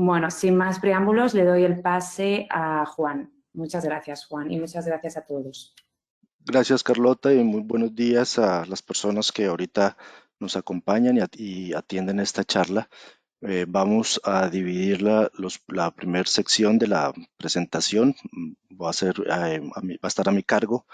Bueno, sin más preámbulos, le doy el pase a Juan. Muchas gracias, Juan, y muchas gracias a todos. Gracias, Carlota, y muy buenos días a las personas que ahorita nos acompañan y atienden esta charla. Vamos a dividir la primera sección de la presentación. Va a estar a mi cargo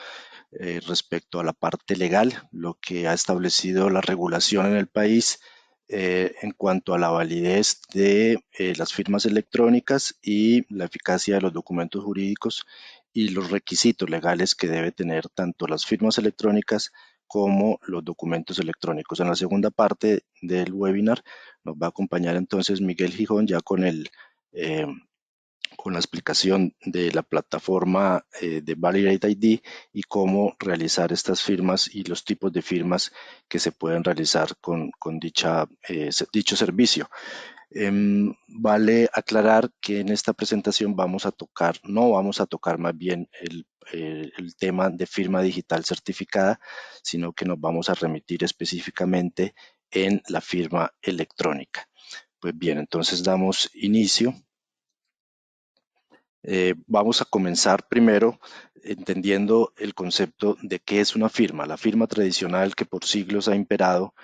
respecto a la parte legal, lo que ha establecido la regulación en el país en cuanto a la validez de las firmas electrónicas y la eficacia de los documentos jurídicos y los requisitos legales que debe tener tanto las firmas electrónicas como los documentos electrónicos. En la segunda parte del webinar nos va a acompañar entonces Miguel Gijón ya eh, con la explicación de la plataforma de Validate ID y cómo realizar estas firmas y los tipos de firmas que se pueden realizar con dicho servicio. Vale aclarar que en esta presentación no vamos a tocar más bien el tema de firma digital certificada, sino que nos vamos a remitir específicamente en la firma electrónica. Pues bien, entonces damos inicio. Vamos a comenzar primero entendiendo el concepto de qué es una firma. La firma tradicional que por siglos ha imperado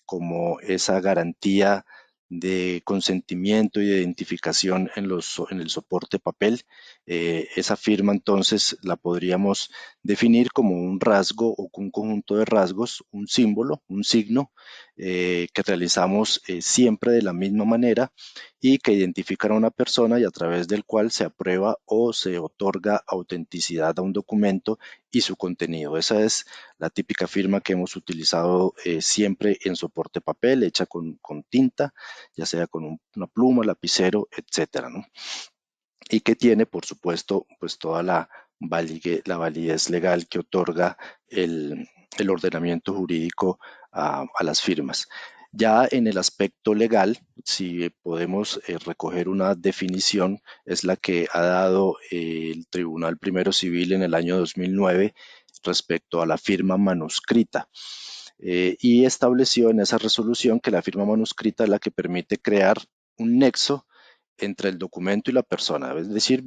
como esa garantía de consentimiento y de identificación en el soporte papel. Esa firma entonces la podríamos definir como un rasgo o un conjunto de rasgos, un símbolo, un signo que realizamos siempre de la misma manera y que identifican a una persona y a través del cual se aprueba o se otorga autenticidad a un documento y su contenido. Esa es la típica firma que hemos utilizado siempre en soporte papel, hecha con tinta, ya sea con una pluma, lapicero, etcétera, ¿no? Y que tiene, por supuesto, pues toda la validez legal que otorga el ordenamiento jurídico a las firmas. Ya en el aspecto legal, si podemos recoger una definición, es la que ha dado el Tribunal Primero Civil en el año 2009 respecto a la firma manuscrita. Y estableció en esa resolución que la firma manuscrita es la que permite crear un nexo entre el documento y la persona, es decir,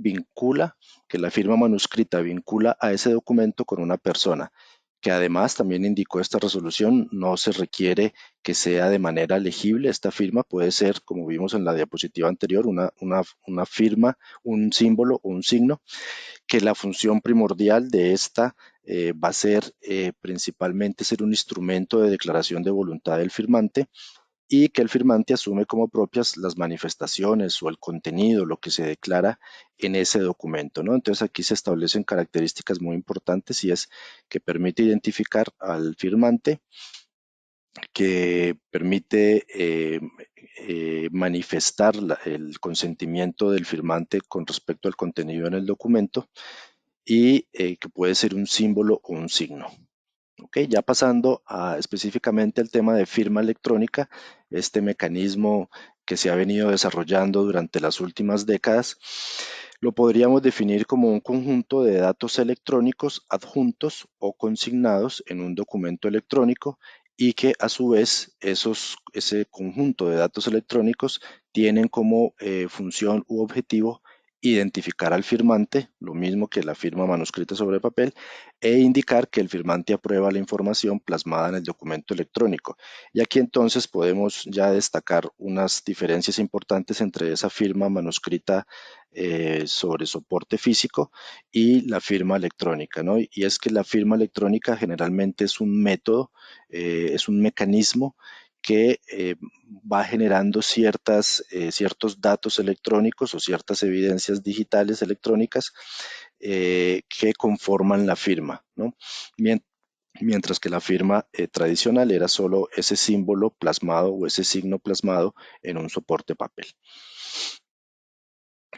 que la firma manuscrita vincula a ese documento con una persona, que además también indicó esta resolución, no se requiere que sea de manera legible, esta firma puede ser, como vimos en la diapositiva anterior, una firma, un símbolo o un signo, que la función primordial de esta va a ser principalmente ser un instrumento de declaración de voluntad del firmante y que el firmante asume como propias las manifestaciones o el contenido, lo que se declara en ese documento, ¿no? Entonces aquí se establecen características muy importantes y es que permite identificar al firmante, que permite manifestar el consentimiento del firmante con respecto al contenido en el documento y que puede ser un símbolo o un signo. Okay, ya pasando específicamente al tema de firma electrónica, este mecanismo que se ha venido desarrollando durante las últimas décadas, lo podríamos definir como un conjunto de datos electrónicos adjuntos o consignados en un documento electrónico y que a su vez ese conjunto de datos electrónicos tienen como función u objetivo identificar al firmante, lo mismo que la firma manuscrita sobre papel, e indicar que el firmante aprueba la información plasmada en el documento electrónico. Y aquí entonces podemos ya destacar unas diferencias importantes entre esa firma manuscrita sobre soporte físico y la firma electrónica, ¿no? Y es que la firma electrónica generalmente es un método, es un mecanismo que va generando ciertos datos electrónicos o ciertas evidencias digitales electrónicas que conforman la firma, ¿no? Mientras que la firma tradicional era solo ese símbolo plasmado o ese signo plasmado en un soporte papel.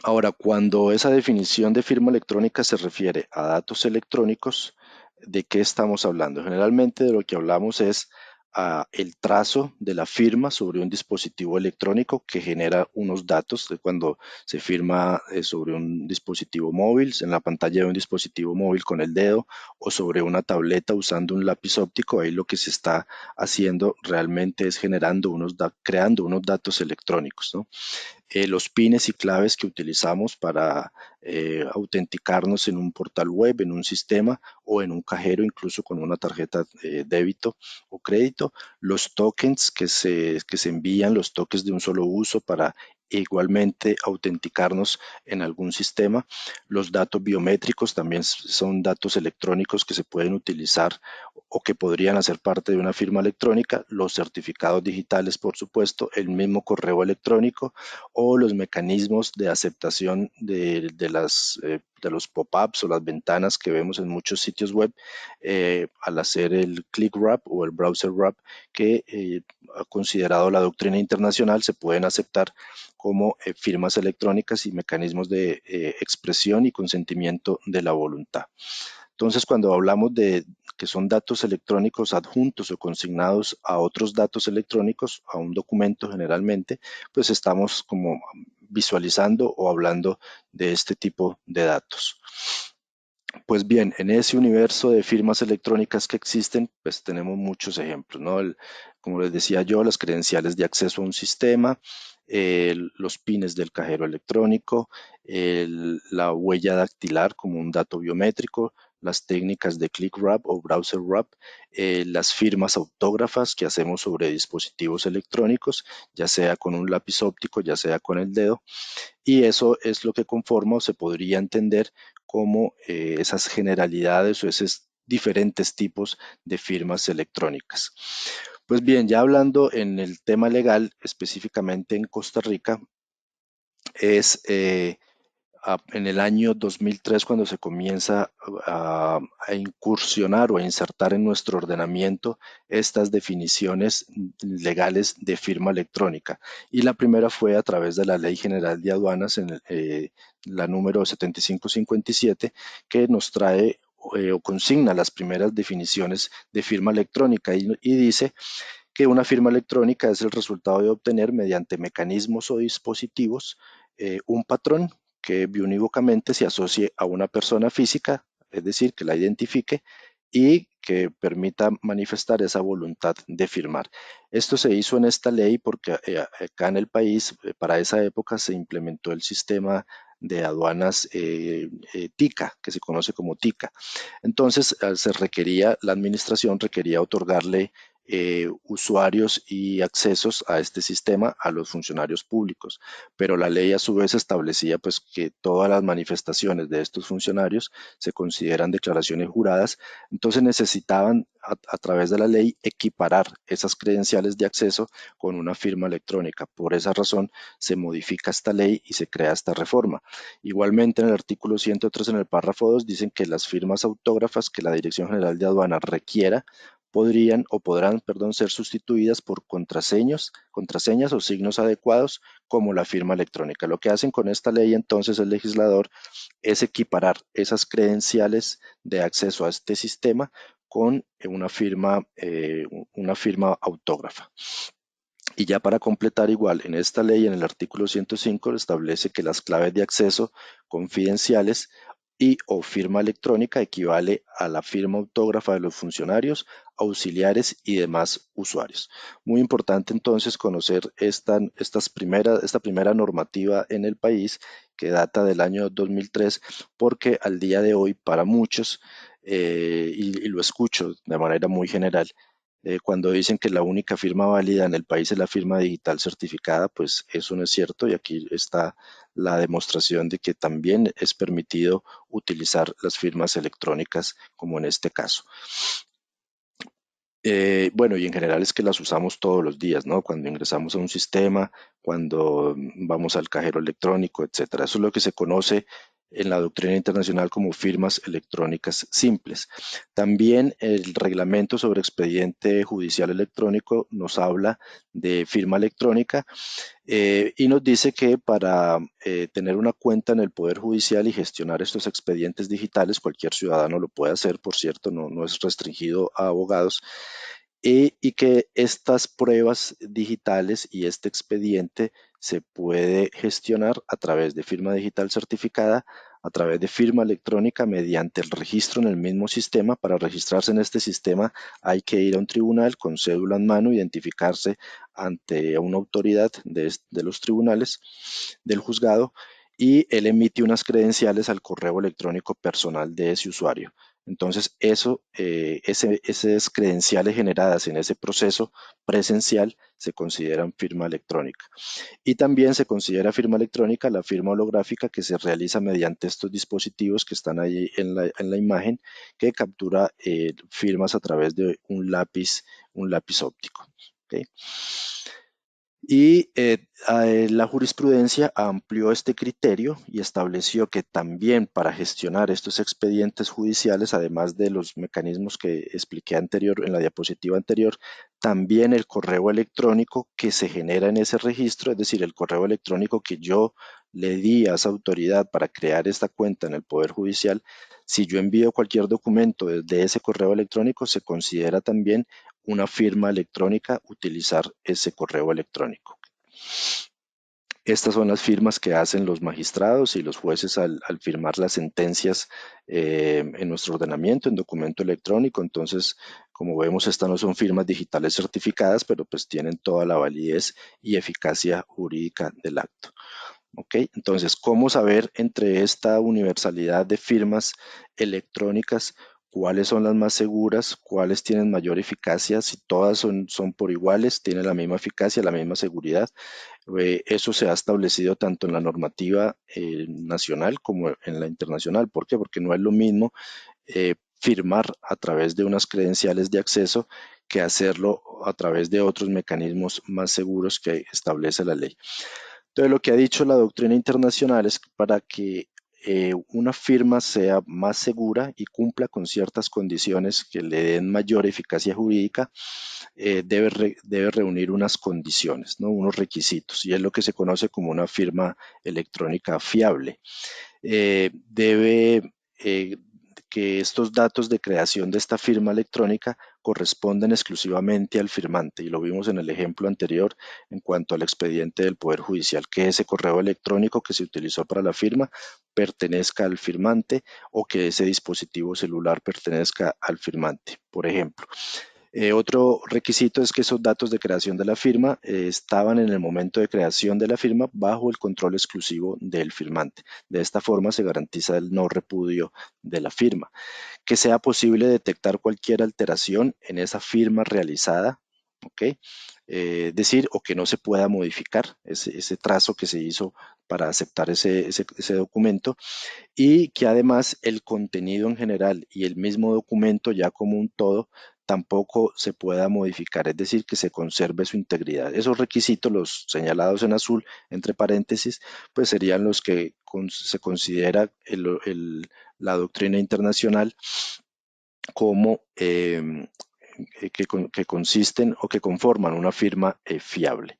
Ahora, cuando esa definición de firma electrónica se refiere a datos electrónicos, ¿de qué estamos hablando? Generalmente de lo que hablamos es el trazo de la firma sobre un dispositivo electrónico que genera unos datos de cuando se firma sobre un dispositivo móvil, en la pantalla de un dispositivo móvil con el dedo o sobre una tableta usando un lápiz óptico. Ahí lo que se está haciendo realmente es creando unos datos electrónicos, ¿no? los pines y claves que utilizamos para autenticarnos en un portal web, en un sistema o en un cajero, incluso con una tarjeta débito o crédito, los tokens que se envían, los tokens de un solo uso para igualmente autenticarnos en algún sistema. Los datos biométricos también son datos electrónicos que se pueden utilizar o que podrían hacer parte de una firma electrónica. Los certificados digitales, por supuesto, el mismo correo electrónico o los mecanismos de aceptación de los pop-ups o las ventanas que vemos en muchos sitios web al hacer el click wrap o el browser wrap que ha considerado la doctrina internacional se pueden aceptar como firmas electrónicas y mecanismos de expresión y consentimiento de la voluntad. Entonces, cuando hablamos de que son datos electrónicos adjuntos o consignados a otros datos electrónicos, a un documento generalmente, pues estamos como visualizando o hablando de este tipo de datos. Pues bien, en ese universo de firmas electrónicas que existen, pues tenemos muchos ejemplos, ¿no? Como les decía yo, las credenciales de acceso a un sistema, los pines del cajero electrónico, la huella dactilar como un dato biométrico, las técnicas de click wrap o browser wrap, las firmas autógrafas que hacemos sobre dispositivos electrónicos, ya sea con un lápiz óptico, ya sea con el dedo, y eso es lo que conforma o se podría entender como esas generalidades o esos diferentes tipos de firmas electrónicas. Pues bien, ya hablando en el tema legal, específicamente en Costa Rica, es en el año 2003 cuando se comienza a incursionar o a insertar en nuestro ordenamiento estas definiciones legales de firma electrónica. Y la primera fue a través de la Ley General de Aduanas, la número 7557, que nos trae o consigna las primeras definiciones de firma electrónica y dice que una firma electrónica es el resultado de obtener mediante mecanismos o dispositivos un patrón que biunívocamente se asocie a una persona física, es decir, que la identifique y que permita manifestar esa voluntad de firmar. Esto se hizo en esta ley porque acá en el país, para esa época, se implementó el sistema de aduanas TICA, que se conoce como TICA. Entonces, la administración requería otorgarle usuarios y accesos a este sistema a los funcionarios públicos, pero la ley a su vez establecía pues que todas las manifestaciones de estos funcionarios se consideran declaraciones juradas, entonces necesitaban a través de la ley equiparar esas credenciales de acceso con una firma electrónica. Por esa razón se modifica esta ley y se crea esta reforma. Igualmente en el artículo 103 en el párrafo 2 dicen que las firmas autógrafas que la Dirección General de Aduanas requiera podrán, ser sustituidas por contraseñas o signos adecuados como la firma electrónica. Lo que hacen con esta ley entonces el legislador es equiparar esas credenciales de acceso a este sistema con una firma autógrafa. Y ya para completar igual, en esta ley, en el artículo 105, establece que las claves de acceso confidenciales y o firma electrónica equivale a la firma autógrafa de los funcionarios, auxiliares y demás usuarios. Muy importante entonces conocer esta primera normativa en el país que data del año 2003 porque al día de hoy para muchos, y lo escucho de manera muy general, cuando dicen que la única firma válida en el país es la firma digital certificada, pues eso no es cierto y aquí está la demostración de que también es permitido utilizar las firmas electrónicas como en este caso. Bueno, y en general es que las usamos todos los días, ¿no? Cuando ingresamos a un sistema, cuando vamos al cajero electrónico, etcétera. Eso es lo que se conoce en la doctrina internacional como firmas electrónicas simples. También el reglamento sobre expediente judicial electrónico nos habla de firma electrónica y nos dice que para tener una cuenta en el Poder Judicial y gestionar estos expedientes digitales, cualquier ciudadano lo puede hacer, por cierto, no es restringido a abogados, y que estas pruebas digitales y este expediente se puede gestionar a través de firma digital certificada a través de firma electrónica mediante el registro en el mismo sistema. Para registrarse en este sistema hay que ir a un tribunal con cédula en mano, identificarse ante una autoridad de los tribunales del juzgado y él emite unas credenciales al correo electrónico personal de ese usuario. Entonces, esas credenciales generadas en ese proceso presencial se consideran firma electrónica. Y también se considera firma electrónica la firma holográfica que se realiza mediante estos dispositivos que están ahí en la imagen, que captura firmas a través de un lápiz óptico. ¿Ok? Y la jurisprudencia amplió este criterio y estableció que también para gestionar estos expedientes judiciales, además de los mecanismos que expliqué en la diapositiva anterior, también el correo electrónico que se genera en ese registro, es decir, el correo electrónico que yo le di a esa autoridad para crear esta cuenta en el Poder Judicial, si yo envío cualquier documento desde ese correo electrónico, se considera también una firma electrónica utilizar ese correo electrónico. Estas son las firmas que hacen los magistrados y los jueces al firmar las sentencias en nuestro ordenamiento, en documento electrónico. Entonces, como vemos, estas no son firmas digitales certificadas, pero pues tienen toda la validez y eficacia jurídica del acto. ¿Ok? Entonces, ¿cómo saber entre esta universalidad de firmas electrónicas cuáles son las más seguras, cuáles tienen mayor eficacia? Si todas son por iguales, tienen la misma eficacia, la misma seguridad. Eso se ha establecido tanto en la normativa nacional como en la internacional. ¿Por qué? Porque no es lo mismo firmar a través de unas credenciales de acceso que hacerlo a través de otros mecanismos más seguros que establece la ley. Entonces, lo que ha dicho la doctrina internacional es que para que una firma sea más segura y cumpla con ciertas condiciones que le den mayor eficacia jurídica, debe reunir unas condiciones, ¿no? Unos requisitos, y es lo que se conoce como una firma electrónica fiable. Debe que estos datos de creación de esta firma electrónica corresponden exclusivamente al firmante, y lo vimos en el ejemplo anterior en cuanto al expediente del Poder Judicial, que ese correo electrónico que se utilizó para la firma pertenezca al firmante o que ese dispositivo celular pertenezca al firmante, por ejemplo. Otro requisito es que esos datos de creación de la firma estaban en el momento de creación de la firma bajo el control exclusivo del firmante. De esta forma se garantiza el no repudio de la firma. Que sea posible detectar cualquier alteración en esa firma realizada, ¿ok? Decir, o que no se pueda modificar ese trazo que se hizo para aceptar ese documento, y que además el contenido en general y el mismo documento ya como un todo tampoco se pueda modificar, es decir, que se conserve su integridad. Esos requisitos, los señalados en azul, entre paréntesis, pues serían los que se considera la doctrina internacional como que consisten o que conforman una firma fiable.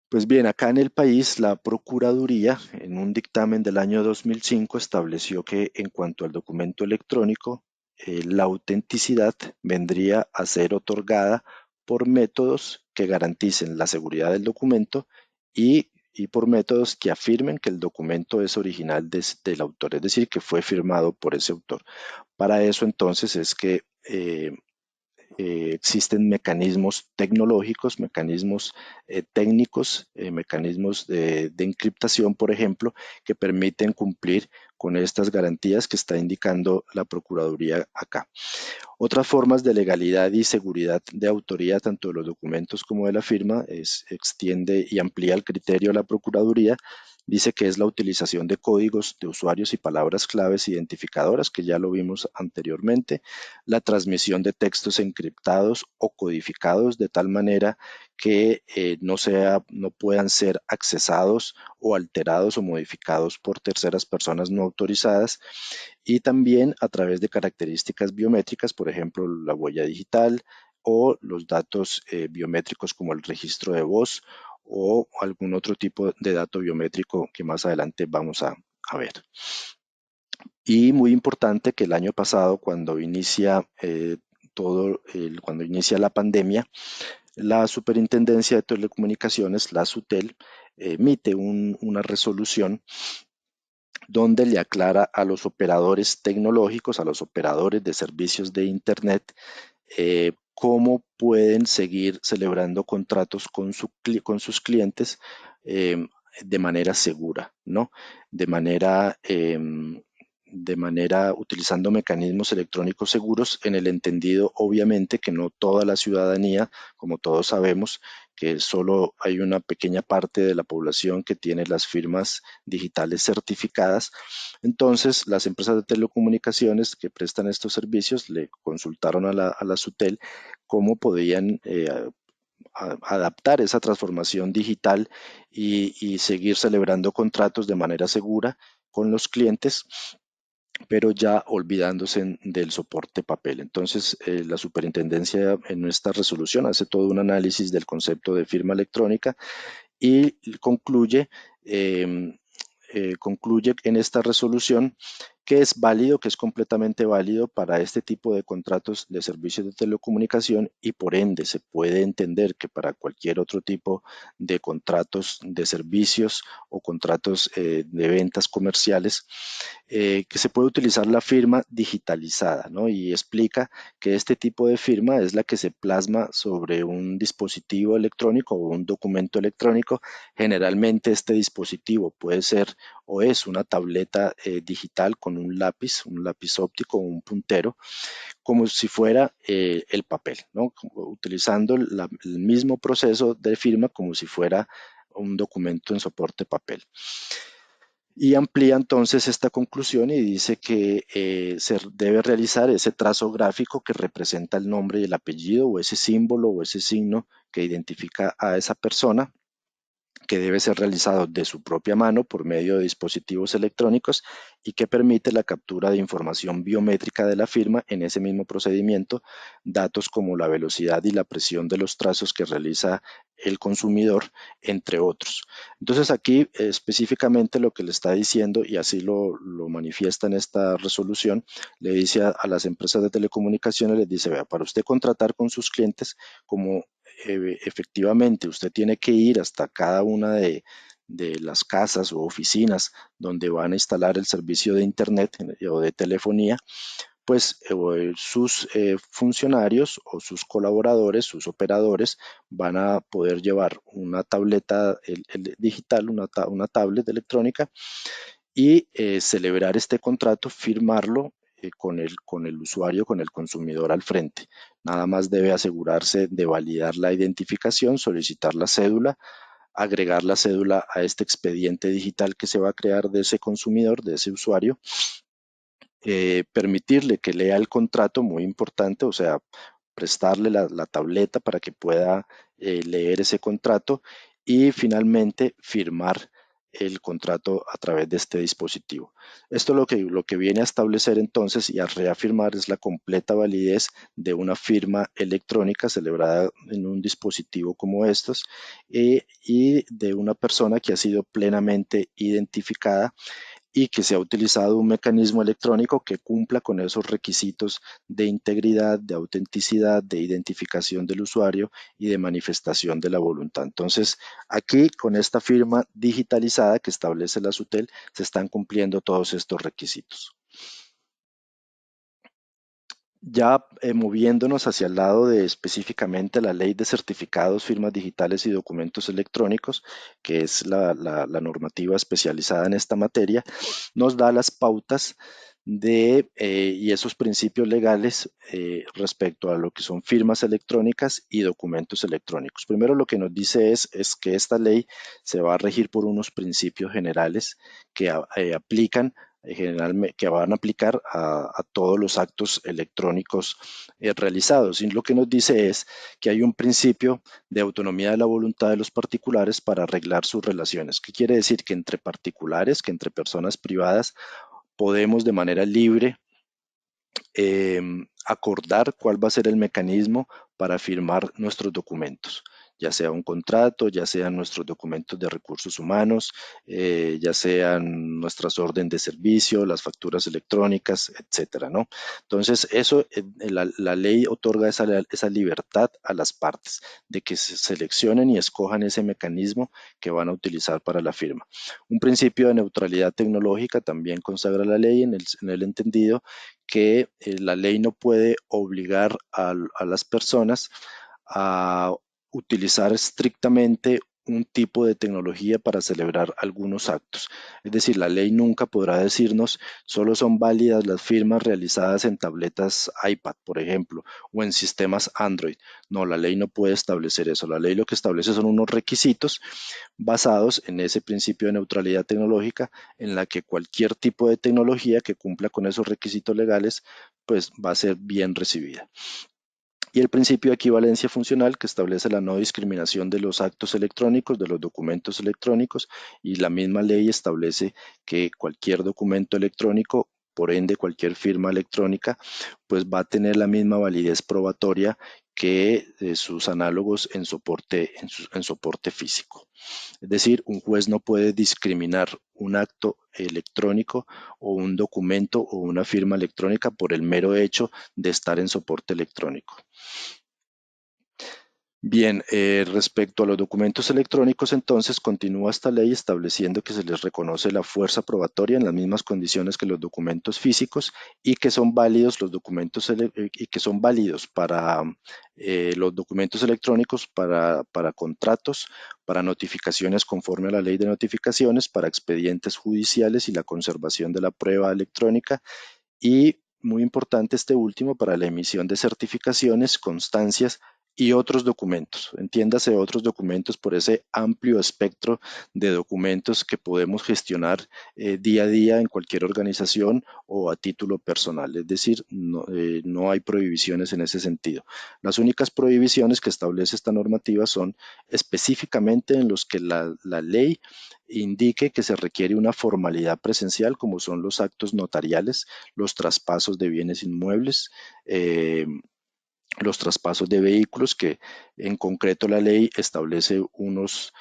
Pues bien, acá en el país, la Procuraduría, en un dictamen del año 2005, estableció que en cuanto al documento electrónico, la autenticidad vendría a ser otorgada por métodos que garanticen la seguridad del documento y por métodos que afirmen que el documento es original del autor, es decir, que fue firmado por ese autor. Para eso entonces es que existen mecanismos tecnológicos, mecanismos técnicos, mecanismos de encriptación, por ejemplo, que permiten cumplir con estas garantías que está indicando la Procuraduría acá. Otras formas de legalidad y seguridad de autoría, tanto de los documentos como de la firma, extiende y amplía el criterio de la Procuraduría. Dice que es la utilización de códigos de usuarios y palabras claves identificadoras, que ya lo vimos anteriormente, la transmisión de textos encriptados o codificados de tal manera que no puedan ser accesados o alterados o modificados por terceras personas no autorizadas, y también a través de características biométricas, por ejemplo, la huella digital o los datos biométricos como el registro de voz o algún otro tipo de dato biométrico que más adelante vamos a ver. Y muy importante que el año pasado, cuando inicia cuando inicia la pandemia, la Superintendencia de Telecomunicaciones, la SUTEL, emite una resolución donde le aclara a los operadores tecnológicos, a los operadores de servicios de Internet, cómo pueden seguir celebrando contratos con sus clientes eh, de manera segura, ¿no? De manera, de manera utilizando mecanismos electrónicos seguros, en el entendido obviamente que no toda la ciudadanía, como todos sabemos, que solo hay una pequeña parte de la población que tiene las firmas digitales certificadas. Entonces, las empresas de telecomunicaciones que prestan estos servicios le consultaron a la SUTEL cómo podían adaptar esa transformación digital y seguir celebrando contratos de manera segura con los clientes, pero ya olvidándose del soporte papel. Entonces, la superintendencia en esta resolución hace todo un análisis del concepto de firma electrónica y eh, concluye en esta resolución que es válido, que es completamente válido para este tipo de contratos de servicios de telecomunicación y por ende se puede entender que para cualquier otro tipo de contratos de servicios o contratos de ventas comerciales, que se puede utilizar la firma digitalizada, ¿no? Y explica que este tipo de firma es la que se plasma sobre un dispositivo electrónico o un documento electrónico. Generalmente este dispositivo puede ser o es una tableta digital con un lápiz óptico o un puntero, como si fuera el papel, ¿no? Utilizando el mismo proceso de firma como si fuera un documento en soporte papel. Y amplía entonces esta conclusión y dice que se debe realizar ese trazo gráfico que representa el nombre y el apellido o ese símbolo o ese signo que identifica a esa persona, que debe ser realizado de su propia mano por medio de dispositivos electrónicos y que permite la captura de información biométrica de la firma en ese mismo procedimiento, datos como la velocidad y la presión de los trazos que realiza el consumidor, entre otros. Entonces aquí específicamente lo que le está diciendo, y así lo manifiesta en esta resolución, le dice a las empresas de telecomunicaciones, les dice, vea, para usted contratar con sus clientes, como efectivamente usted tiene que ir hasta cada una de las casas o oficinas donde van a instalar el servicio de Internet o de telefonía, pues sus funcionarios o sus colaboradores, sus operadores, van a poder llevar una tableta digital, una tablet electrónica y celebrar este contrato, firmarlo con el usuario, con el consumidor al frente. Nada más debe asegurarse de validar la identificación, solicitar la cédula, agregar la cédula a este expediente digital que se va a crear de ese consumidor, de ese usuario, permitirle que lea el contrato, muy importante, o sea, prestarle la tableta para que pueda leer ese contrato y finalmente firmar el contrato a través de este dispositivo. Esto lo que viene a establecer entonces y a reafirmar es la completa validez de una firma electrónica celebrada en un dispositivo como estos y de una persona que ha sido plenamente identificada y que se ha utilizado un mecanismo electrónico que cumpla con esos requisitos de integridad, de autenticidad, de identificación del usuario y de manifestación de la voluntad. Entonces, aquí con esta firma digitalizada que establece la SUTEL, se están cumpliendo todos estos requisitos. Ya moviéndonos hacia el lado de específicamente la ley de certificados, firmas digitales y documentos electrónicos, que es la normativa especializada en esta materia, nos da las pautas y esos principios legales respecto a lo que son firmas electrónicas y documentos electrónicos. Primero lo que nos dice es que esta ley se va a regir por unos principios generales que aplican generalmente, que van a aplicar a todos los actos electrónicos realizados. Y lo que nos dice es que hay un principio de autonomía de la voluntad de los particulares para arreglar sus relaciones. ¿Qué quiere decir? Que entre particulares, que entre personas privadas, podemos de manera libre acordar cuál va a ser el mecanismo para firmar nuestros documentos. ya sea un contrato, ya sean nuestros documentos de recursos humanos, ya sean nuestras órdenes de servicio, las facturas electrónicas, etcétera, ¿no? Entonces, eso, la ley otorga esa libertad a las partes de que se seleccionen y escojan ese mecanismo que van a utilizar para la firma. Un principio de neutralidad tecnológica también consagra la ley en el entendido que la ley no puede obligar a las personas a utilizar estrictamente un tipo de tecnología para celebrar algunos actos. Es decir, la ley nunca podrá decirnos solo son válidas las firmas realizadas en tabletas iPad, por ejemplo, o en sistemas Android. No, la ley no puede establecer eso. La ley lo que establece son unos requisitos basados en ese principio de neutralidad tecnológica en la que cualquier tipo de tecnología que cumpla con esos requisitos legales pues va a ser bien recibida. Y el principio de equivalencia funcional que establece la no discriminación de los actos electrónicos, de los documentos electrónicos, y la misma ley establece que cualquier documento electrónico, por ende cualquier firma electrónica, pues va a tener la misma validez probatoria que sus análogos en soporte físico. Es decir, un juez no puede discriminar un acto electrónico o un documento o una firma electrónica por el mero hecho de estar en soporte electrónico. Bien, respecto a los documentos electrónicos, entonces continúa esta ley estableciendo que se les reconoce la fuerza probatoria en las mismas condiciones que los documentos físicos y que son válidos y que son válidos para los documentos electrónicos para contratos, para notificaciones conforme a la ley de notificaciones, para expedientes judiciales y la conservación de la prueba electrónica y muy importante este último para la emisión de certificaciones, constancias y otros documentos. Entiéndase otros documentos por ese amplio espectro de documentos que podemos gestionar día a día en cualquier organización o a título personal. Es decir, no hay prohibiciones en ese sentido. Las únicas prohibiciones que establece esta normativa son específicamente en los que la ley indique que se requiere una formalidad presencial, como son los actos notariales, los traspasos de bienes inmuebles, los traspasos de vehículos, que en concreto la ley establece unos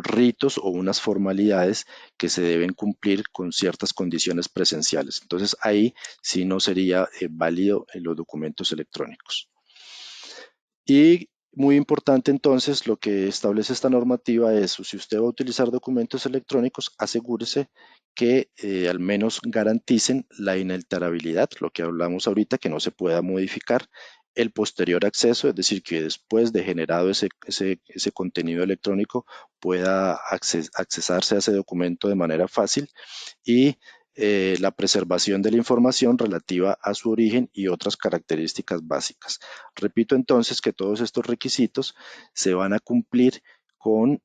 ritos o unas formalidades que se deben cumplir con ciertas condiciones presenciales. Entonces ahí sí no sería válido en los documentos electrónicos. Y muy importante entonces, lo que establece esta normativa es, si usted va a utilizar documentos electrónicos, asegúrese que al menos garanticen la inalterabilidad, lo que hablamos ahorita, que no se pueda modificar, el posterior acceso, es decir, que después de generado ese contenido electrónico pueda accesarse a ese documento de manera fácil y la preservación de la información relativa a su origen y otras características básicas. Repito entonces que todos estos requisitos se van a cumplir con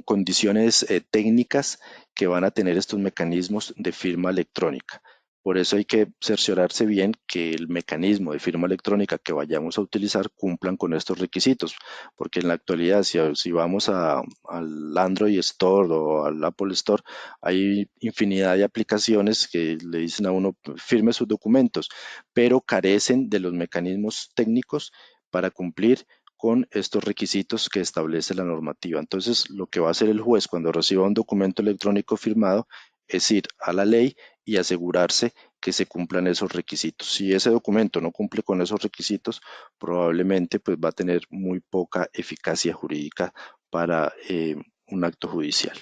condiciones técnicas que van a tener estos mecanismos de firma electrónica. Por eso hay que cerciorarse bien que el mecanismo de firma electrónica que vayamos a utilizar cumplan con estos requisitos, porque en la actualidad si vamos al Android Store o al Apple Store, hay infinidad de aplicaciones que le dicen a uno firme sus documentos, pero carecen de los mecanismos técnicos para cumplir con estos requisitos que establece la normativa. Entonces, lo que va a hacer el juez cuando reciba un documento electrónico firmado es ir a la ley y asegurarse que se cumplan esos requisitos. Si ese documento no cumple con esos requisitos, probablemente pues va a tener muy poca eficacia jurídica para un acto judicial.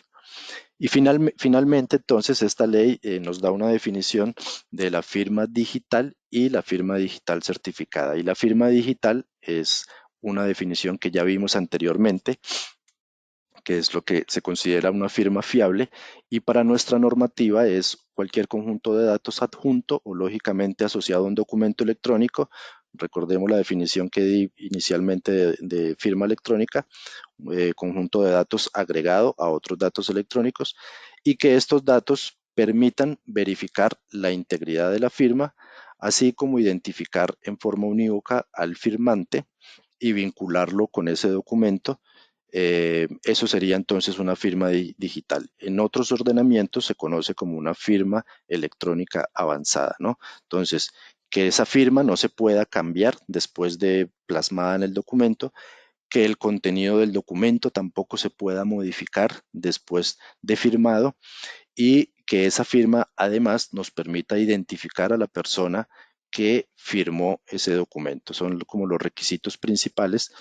Y finalmente, entonces, esta ley nos da una definición de la firma digital y la firma digital certificada. Y la firma digital es una definición que ya vimos anteriormente, que es lo que se considera una firma fiable, y para nuestra normativa es cualquier conjunto de datos adjunto o lógicamente asociado a un documento electrónico. Recordemos la definición que di inicialmente de firma electrónica, conjunto de datos agregado a otros datos electrónicos, y que estos datos permitan verificar la integridad de la firma, así como identificar en forma unívoca al firmante y vincularlo con ese documento. Eso sería entonces una firma digital. En otros ordenamientos se conoce como una firma electrónica avanzada, ¿no? Entonces, que esa firma no se pueda cambiar después de plasmada en el documento, que el contenido del documento tampoco se pueda modificar después de firmado y que esa firma además nos permita identificar a la persona que firmó ese documento. Son como los requisitos principales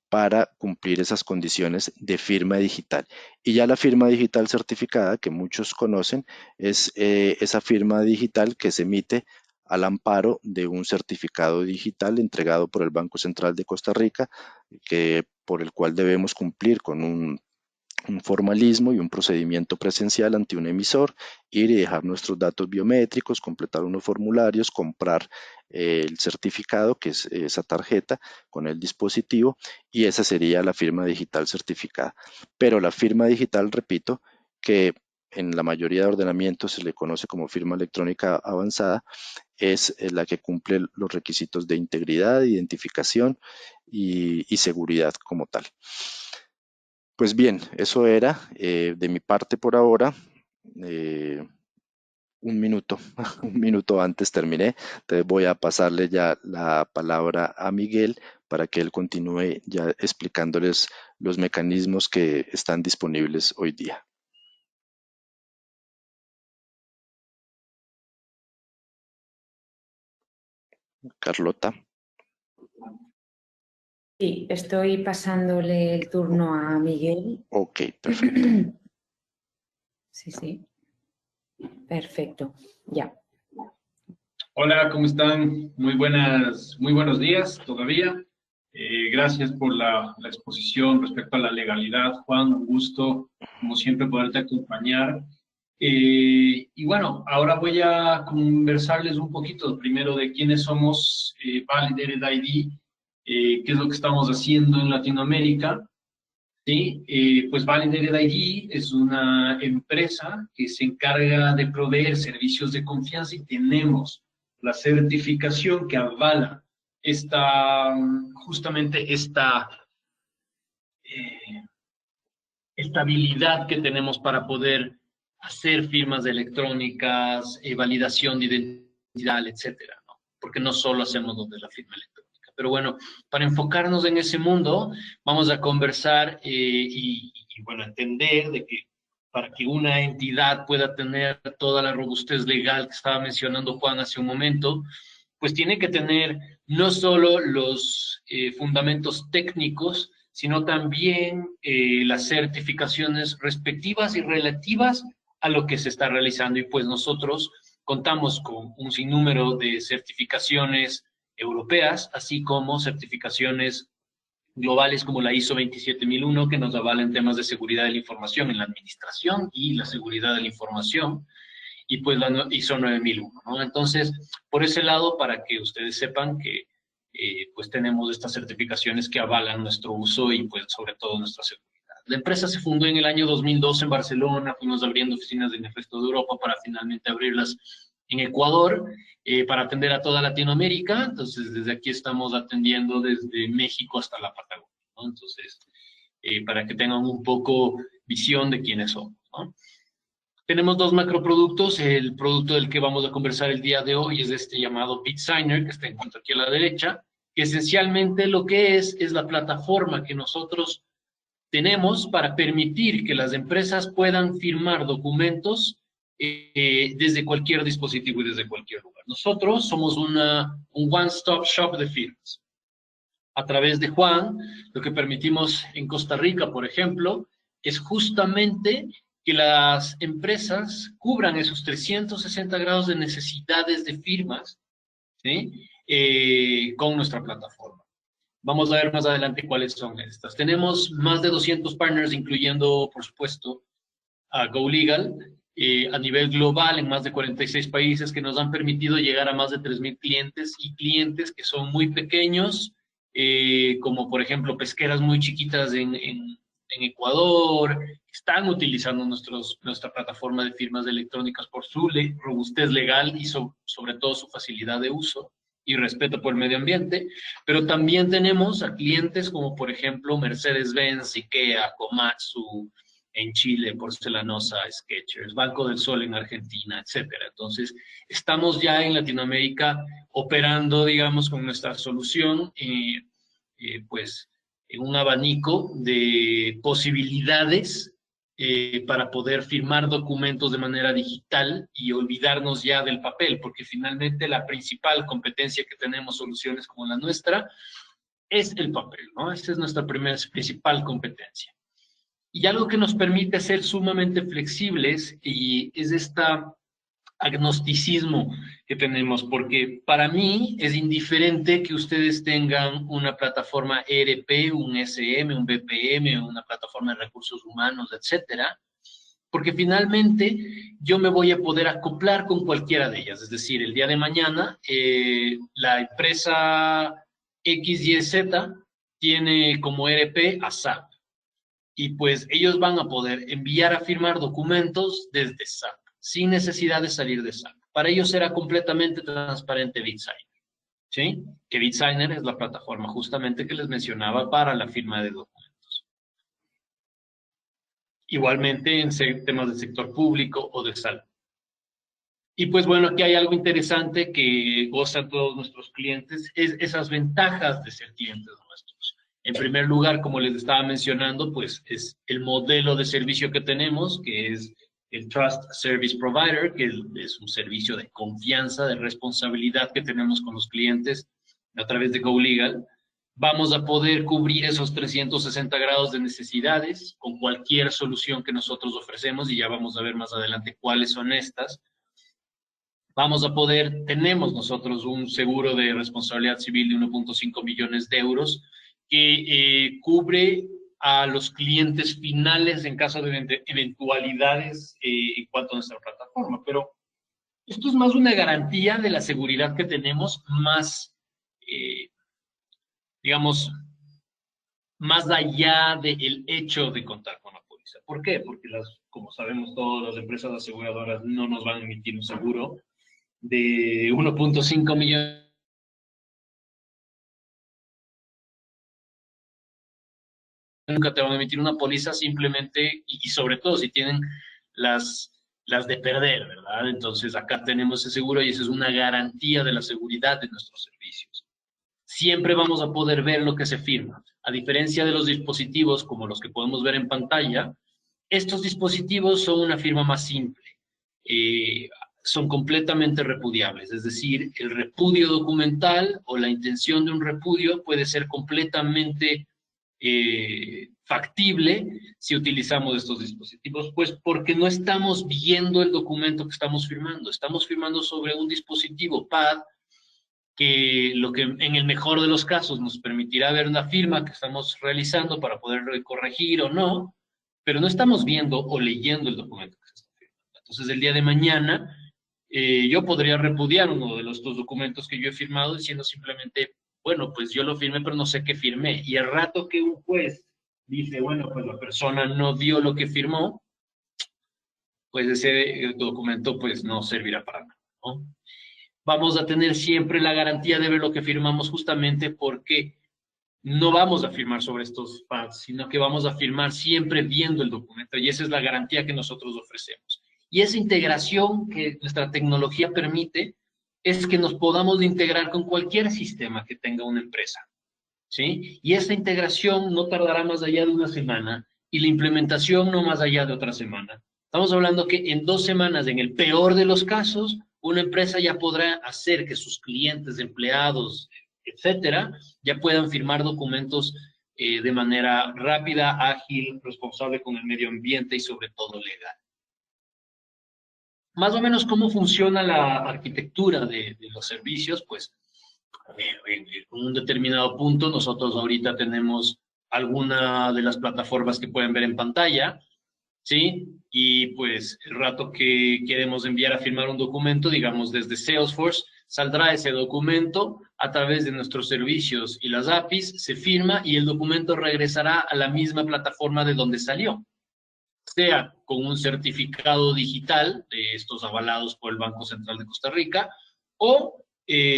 para cumplir esas condiciones de firma digital. Y ya la firma digital certificada, que muchos conocen, es esa firma digital que se emite al amparo de un certificado digital entregado por el Banco Central de Costa Rica, por el cual debemos cumplir con un formalismo y un procedimiento presencial ante un emisor, ir y dejar nuestros datos biométricos, completar unos formularios, comprar el certificado, que es esa tarjeta con el dispositivo, y esa sería la firma digital certificada. Pero la firma digital, repito, que en la mayoría de ordenamientos se le conoce como firma electrónica avanzada, es la que cumple los requisitos de integridad, identificación y seguridad como tal. Pues bien, eso era de mi parte por ahora. Eh, un minuto, un minuto antes terminé. Entonces voy a pasarle ya la palabra a Miguel para que él continúe ya explicándoles los mecanismos que están disponibles hoy día. Carlota. Sí, estoy pasándole el turno a Miguel. Ok, perfecto. Sí, sí. Perfecto. Ya. Hola, ¿cómo están? Muy buenos días todavía. Gracias por la exposición respecto a la legalidad, Juan. Un gusto, como siempre, poderte acompañar. Y bueno, ahora voy a conversarles un poquito primero de quiénes somos Validated ID, qué es lo que estamos haciendo en Latinoamérica. Sí, pues Validated ID es una empresa que se encarga de proveer servicios de confianza y tenemos la certificación que avala justamente eh, esta habilidad que tenemos para poder hacer firmas electrónicas, validación de identidad, etcétera, ¿no? Porque no solo hacemos lo de la firma electrónica. Pero bueno, para enfocarnos en ese mundo, vamos a conversar bueno, entender de que para que una entidad pueda tener toda la robustez legal que estaba mencionando Juan hace un momento, pues tiene que tener no solo los fundamentos técnicos, sino también las certificaciones respectivas y relativas a lo que se está realizando. Y pues nosotros contamos con un sinnúmero de certificaciones europeas, así como certificaciones globales como la ISO 27001, que nos avalan temas de seguridad de la información en la administración y la seguridad de la información, y pues la ISO 9001, ¿no? Entonces, por ese lado, para que ustedes sepan que pues tenemos estas certificaciones que avalan nuestro uso y pues sobre todo nuestra seguridad. La empresa se fundó en el año 2002 en Barcelona, fuimos abriendo oficinas en el resto de Europa para finalmente abrirlas en Ecuador, para atender a toda Latinoamérica. Entonces, desde aquí estamos atendiendo desde México hasta la Patagonia, ¿no? Entonces, para que tengan un poco visión de quiénes somos, ¿no? Tenemos dos macroproductos. El producto del que vamos a conversar el día de hoy es este llamado BitSigner, que está en cuanto aquí a la derecha, que esencialmente lo que es la plataforma que nosotros tenemos para permitir que las empresas puedan firmar documentos desde cualquier dispositivo y desde cualquier lugar. Nosotros somos un one-stop shop de firmas. A través de Juan, lo que permitimos en Costa Rica, por ejemplo, es justamente que las empresas cubran esos 360 grados de necesidades de firmas, ¿sí? Con nuestra plataforma. Vamos a ver más adelante cuáles son estas. Tenemos más de 200 partners, incluyendo, por supuesto, a GoLegal, a nivel global en más de 46 países, que nos han permitido llegar a más de 3,000 clientes y clientes que son muy pequeños, como por ejemplo pesqueras muy chiquitas en Ecuador, están utilizando nuestra plataforma de firmas electrónicas por su robustez legal y sobre todo su facilidad de uso y respeto por el medio ambiente, pero también tenemos a clientes como por ejemplo Mercedes-Benz, IKEA, Komatsu, en Chile, Porcelanosa, Skechers, Banco del Sol en Argentina, etcétera. Entonces, estamos ya en Latinoamérica operando, digamos, con nuestra solución, pues, en un abanico de posibilidades para poder firmar documentos de manera digital y olvidarnos ya del papel, porque finalmente la principal competencia que tenemos soluciones como la nuestra es el papel, ¿no? Esa es nuestra principal competencia. Y algo que nos permite ser sumamente flexibles y es esta agnosticismo que tenemos, porque para mí es indiferente que ustedes tengan una plataforma ERP, un SM, un BPM, una plataforma de recursos humanos, etcétera, porque finalmente yo me voy a poder acoplar con cualquiera de ellas. Es decir, el día de mañana, la empresa XYZ tiene como ERP a SAP, y pues ellos van a poder enviar a firmar documentos desde SAP, sin necesidad de salir de SAP. Para ellos será completamente transparente BitSigner, ¿sí? Que BitSigner es la plataforma justamente que les mencionaba para la firma de documentos. Igualmente en temas del sector público o de salud. Y pues bueno, aquí hay algo interesante que gozan todos nuestros clientes, es esas ventajas de ser clientes nuestros. En primer lugar, como les estaba mencionando, pues es el modelo de servicio que tenemos, que es el Trust Service Provider, que es un servicio de confianza, de responsabilidad que tenemos con los clientes a través de GoLegal. Vamos a poder cubrir esos 360 grados de necesidades con cualquier solución que nosotros ofrecemos, y ya vamos a ver más adelante cuáles son estas. Vamos a poder, tenemos nosotros un seguro de responsabilidad civil de 1.5 millones de euros que cubre a los clientes finales en caso de eventualidades en cuanto a nuestra plataforma. Pero esto es más una garantía de la seguridad que tenemos, más, digamos, más allá del hecho de contar con la póliza. ¿Por qué? Porque, como sabemos todos, las empresas aseguradoras no nos van a emitir un seguro de 1.5 millones. Nunca te van a emitir una póliza simplemente, y sobre todo si tienen las de perder, ¿verdad? Entonces acá tenemos ese seguro y eso es una garantía de la seguridad de nuestros servicios. Siempre vamos a poder ver lo que se firma. A diferencia de los dispositivos como los que podemos ver en pantalla, estos dispositivos son una firma más simple. Son completamente repudiables, es decir, el repudio documental o la intención de un repudio puede ser completamente factible si utilizamos estos dispositivos, pues porque no estamos viendo el documento que estamos firmando sobre un dispositivo PAD que en el mejor de los casos nos permitirá ver una firma que estamos realizando para poder corregir o no, pero no estamos viendo o leyendo el documento que se está firmando. Entonces, el día de mañana, yo podría repudiar uno de los dos documentos que yo he firmado diciendo simplemente, bueno, pues yo lo firmé, pero no sé qué firmé. Y al rato que un juez dice, bueno, pues la persona no dio lo que firmó, pues ese documento pues no servirá para nada, ¿no? Vamos a tener siempre la garantía de ver lo que firmamos justamente porque no vamos a firmar sobre estos pads, sino que vamos a firmar siempre viendo el documento, y esa es la garantía que nosotros ofrecemos. Y esa integración que nuestra tecnología permite es que nos podamos integrar con cualquier sistema que tenga una empresa, ¿sí? Y esa integración no tardará más allá de una semana y la implementación no más allá de otra semana. Estamos hablando que en 2 semanas, en el peor de los casos, una empresa ya podrá hacer que sus clientes, empleados, etcétera, ya puedan firmar documentos de manera rápida, ágil, responsable con el medio ambiente y sobre todo legal. Más o menos cómo funciona la arquitectura de los servicios, pues en un determinado punto nosotros ahorita tenemos alguna de las plataformas que pueden ver en pantalla, ¿sí? Y pues el rato que queremos enviar a firmar un documento, digamos desde Salesforce, saldrá ese documento a través de nuestros servicios y las APIs, se firma y el documento regresará a la misma plataforma de donde salió, sea con un certificado digital de estos avalados por el Banco Central de Costa Rica o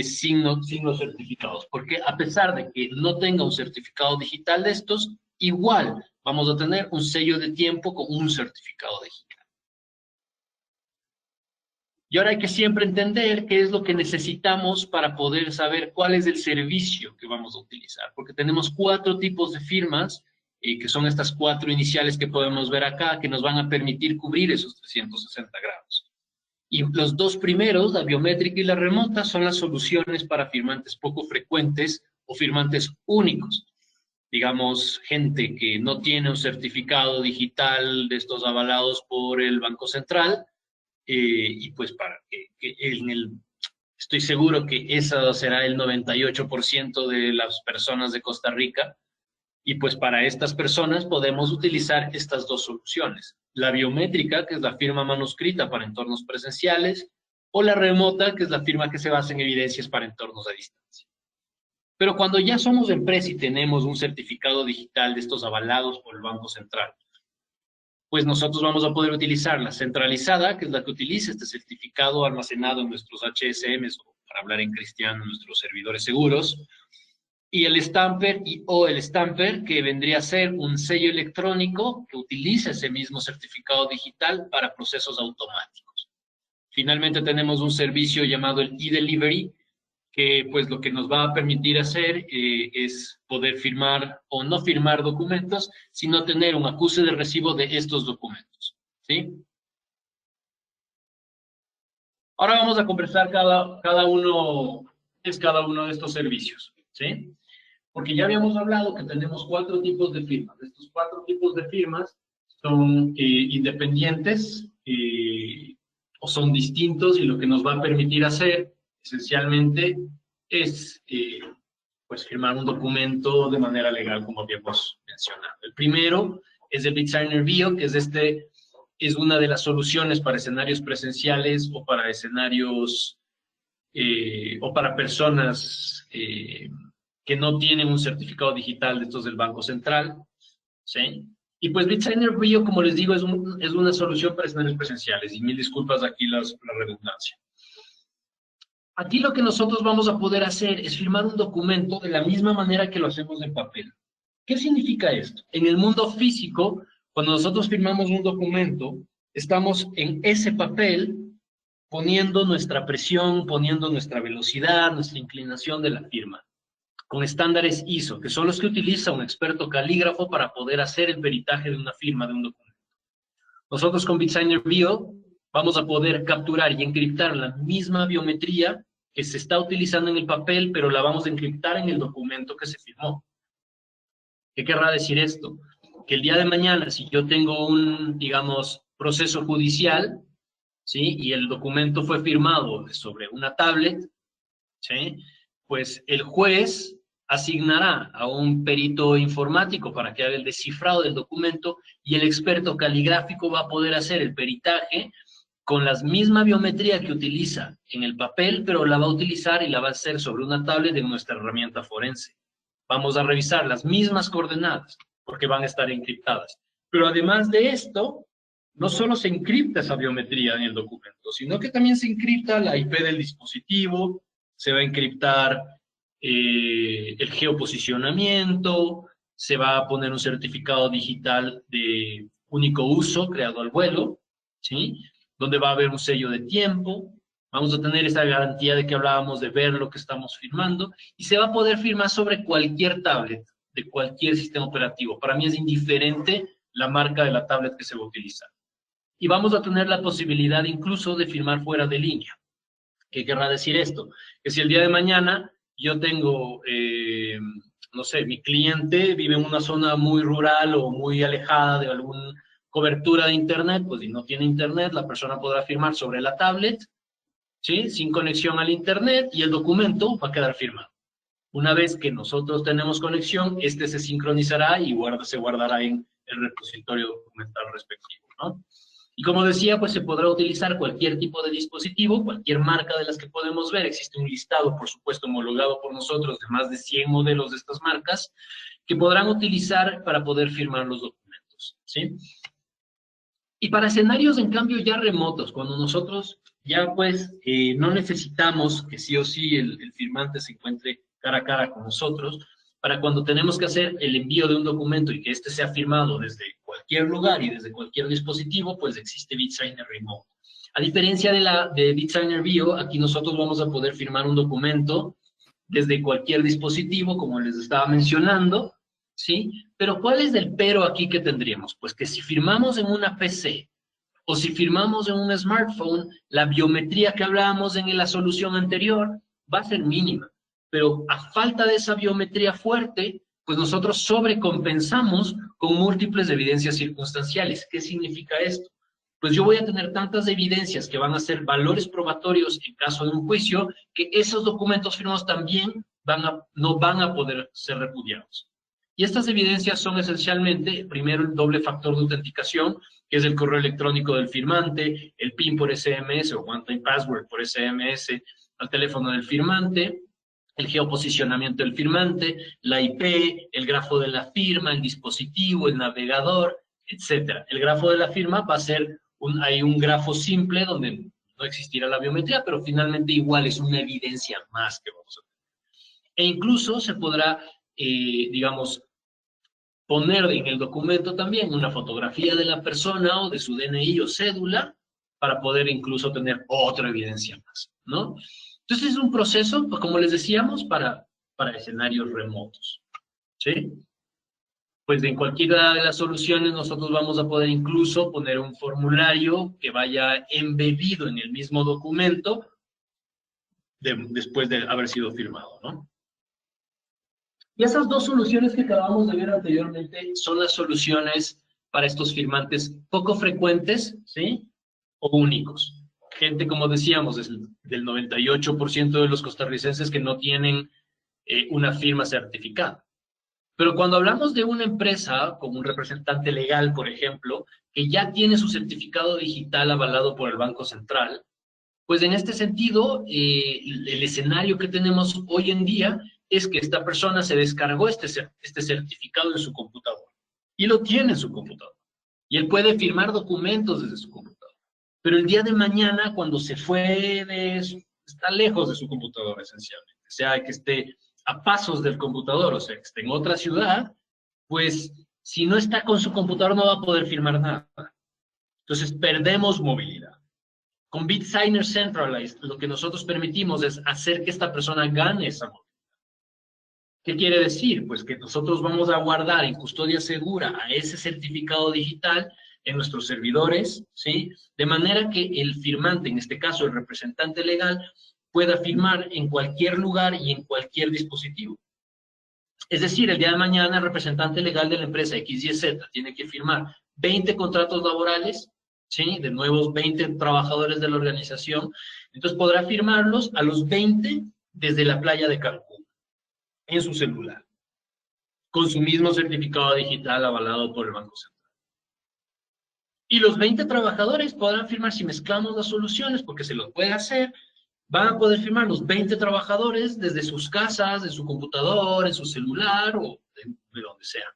sin los certificados, porque a pesar de que no tenga un certificado digital de estos, igual vamos a tener un sello de tiempo con un certificado digital. Y ahora hay que siempre entender qué es lo que necesitamos para poder saber cuál es el servicio que vamos a utilizar, porque tenemos 4 tipos de firmas, que son estas 4 iniciales que podemos ver acá, que nos van a permitir cubrir esos 360 grados. Y los 2 primeros, la biométrica y la remota, son las soluciones para firmantes poco frecuentes o firmantes únicos. Digamos, gente que no tiene un certificado digital de estos avalados por el Banco Central, y pues para que estoy seguro que esa será el 98% de las personas de Costa Rica, y pues para estas personas podemos utilizar estas 2 soluciones. La biométrica, que es la firma manuscrita para entornos presenciales, o la remota, que es la firma que se basa en evidencias para entornos a distancia. Pero cuando ya somos empresa y tenemos un certificado digital de estos avalados por el Banco Central, pues nosotros vamos a poder utilizar la centralizada, que es la que utiliza este certificado almacenado en nuestros HSMs, o para hablar en cristiano, nuestros servidores seguros, y el stamper o el stamper, que vendría a ser un sello electrónico que utiliza ese mismo certificado digital para procesos automáticos. Finalmente tenemos un servicio llamado el e-delivery, que pues lo que nos va a permitir hacer es poder firmar o no firmar documentos, sino tener un acuse de recibo de estos documentos, ¿sí? Ahora vamos a conversar cada uno de estos servicios, ¿sí? Porque ya habíamos hablado que tenemos 4 tipos de firmas. Estos 4 tipos de firmas son independientes o son distintos, y lo que nos va a permitir hacer esencialmente es pues firmar un documento de manera legal, como habíamos mencionado. El primero es el BitSigner Bio, que es una de las soluciones para escenarios presenciales o para escenarios o para personas que no tienen un certificado digital de estos del Banco Central, ¿sí? Y pues BitSigner Bio, como les digo, es una solución para escenarios presenciales, y mil disculpas aquí la redundancia. Aquí lo que nosotros vamos a poder hacer es firmar un documento de la misma manera que lo hacemos en papel. ¿Qué significa esto? En el mundo físico, cuando nosotros firmamos un documento, estamos en ese papel poniendo nuestra presión, poniendo nuestra velocidad, nuestra inclinación de la firma, con estándares ISO, que son los que utiliza un experto calígrafo para poder hacer el peritaje de una firma de un documento. Nosotros con BitSigner Bio vamos a poder capturar y encriptar la misma biometría que se está utilizando en el papel, pero la vamos a encriptar en el documento que se firmó. ¿Qué querrá decir esto? Que el día de mañana, si yo tengo un, digamos, proceso judicial, ¿sí? Y el documento fue firmado sobre una tablet, ¿sí? Pues el juez asignará a un perito informático para que haga el descifrado del documento, y el experto caligráfico va a poder hacer el peritaje con la misma biometría que utiliza en el papel, pero la va a utilizar y la va a hacer sobre una tablet de nuestra herramienta forense. Vamos a revisar las mismas coordenadas, porque van a estar encriptadas. Pero además de esto, no solo se encripta esa biometría en el documento, sino que también se encripta la IP del dispositivo, se va a encriptar el geoposicionamiento, se va a poner un certificado digital de único uso creado al vuelo, ¿sí? Donde va a haber un sello de tiempo, vamos a tener esa garantía de que hablábamos de ver lo que estamos firmando, y se va a poder firmar sobre cualquier tablet, de cualquier sistema operativo. Para mí es indiferente la marca de la tablet que se va a utilizar. Y vamos a tener la posibilidad incluso de firmar fuera de línea. ¿Qué querrá decir esto? Que si el día de mañana yo tengo, no sé, mi cliente vive en una zona muy rural o muy alejada de alguna cobertura de internet, pues si no tiene internet, la persona podrá firmar sobre la tablet, ¿sí? Sin conexión al internet, y el documento va a quedar firmado. Una vez que nosotros tenemos conexión, este se sincronizará y se guardará en el repositorio documental respectivo, ¿no? Y como decía, pues se podrá utilizar cualquier tipo de dispositivo, cualquier marca de las que podemos ver. Existe un listado, por supuesto, homologado por nosotros de más de 100 modelos de estas marcas que podrán utilizar para poder firmar los documentos, ¿sí? Y para escenarios, en cambio, ya remotos, cuando nosotros ya pues no necesitamos que sí o sí el firmante se encuentre cara a cara con nosotros, para cuando tenemos que hacer el envío de un documento y que este sea firmado desde cualquier lugar y desde cualquier dispositivo, pues existe BitSigner Remote. A diferencia de BitSigner Bio, aquí nosotros vamos a poder firmar un documento desde cualquier dispositivo, como les estaba mencionando, ¿sí? Pero ¿cuál es el pero aquí que tendríamos? Pues que si firmamos en una PC o si firmamos en un smartphone, la biometría que hablábamos en la solución anterior va a ser mínima. Pero a falta de esa biometría fuerte, pues nosotros sobrecompensamos con múltiples evidencias circunstanciales. ¿Qué significa esto? Pues yo voy a tener tantas evidencias que van a ser valores probatorios en caso de un juicio, que esos documentos firmados también no van a poder ser repudiados. Y estas evidencias son esencialmente, primero, el doble factor de autenticación, que es el correo electrónico del firmante, el PIN por SMS o One Time Password por SMS al teléfono del firmante, el geoposicionamiento del firmante, la IP, el grafo de la firma, el dispositivo, el navegador, etc. El grafo de la firma va a ser hay un grafo simple donde no existirá la biometría, pero finalmente igual es una evidencia más que vamos a tener. E incluso se podrá, digamos, poner en el documento también una fotografía de la persona o de su DNI o cédula para poder incluso tener otra evidencia más, ¿no? Entonces es un proceso, pues, como les decíamos, para escenarios remotos, ¿sí? Pues en cualquiera de las soluciones nosotros vamos a poder incluso poner un formulario que vaya embebido en el mismo documento después de haber sido firmado, ¿no? Y esas dos soluciones que acabamos de ver anteriormente son las soluciones para estos firmantes poco frecuentes, ¿sí? O únicos. Gente, como decíamos, del 98% de los costarricenses que no tienen una firma certificada. Pero cuando hablamos de una empresa, como un representante legal, por ejemplo, que ya tiene su certificado digital avalado por el Banco Central, pues en este sentido, el escenario que tenemos hoy en día es que esta persona se descargó este certificado en su computador y lo tiene en su computador. Y él puede firmar documentos desde su computador. Pero el día de mañana, cuando se fue está lejos de su computador esencialmente, sea que esté a pasos del computador, o sea, que esté en otra ciudad, pues si no está con su computador no va a poder firmar nada. Entonces perdemos movilidad. Con BitSigner Centralized, lo que nosotros permitimos es hacer que esta persona gane esa movilidad. ¿Qué quiere decir? Pues que nosotros vamos a guardar en custodia segura a ese certificado digital en nuestros servidores, ¿sí? De manera que el firmante, en este caso el representante legal, pueda firmar en cualquier lugar y en cualquier dispositivo. Es decir, el día de mañana el representante legal de la empresa XYZ tiene que firmar 20 contratos laborales, ¿sí? De nuevos 20 trabajadores de la organización. Entonces podrá firmarlos a los 20 desde la playa de Cancún, en su celular, con su mismo certificado digital avalado por el Banco Central. Y los 20 trabajadores podrán firmar, si mezclamos las soluciones, porque se lo puede hacer, van a poder firmar los 20 trabajadores desde sus casas, de su computador, en su celular o de donde sea.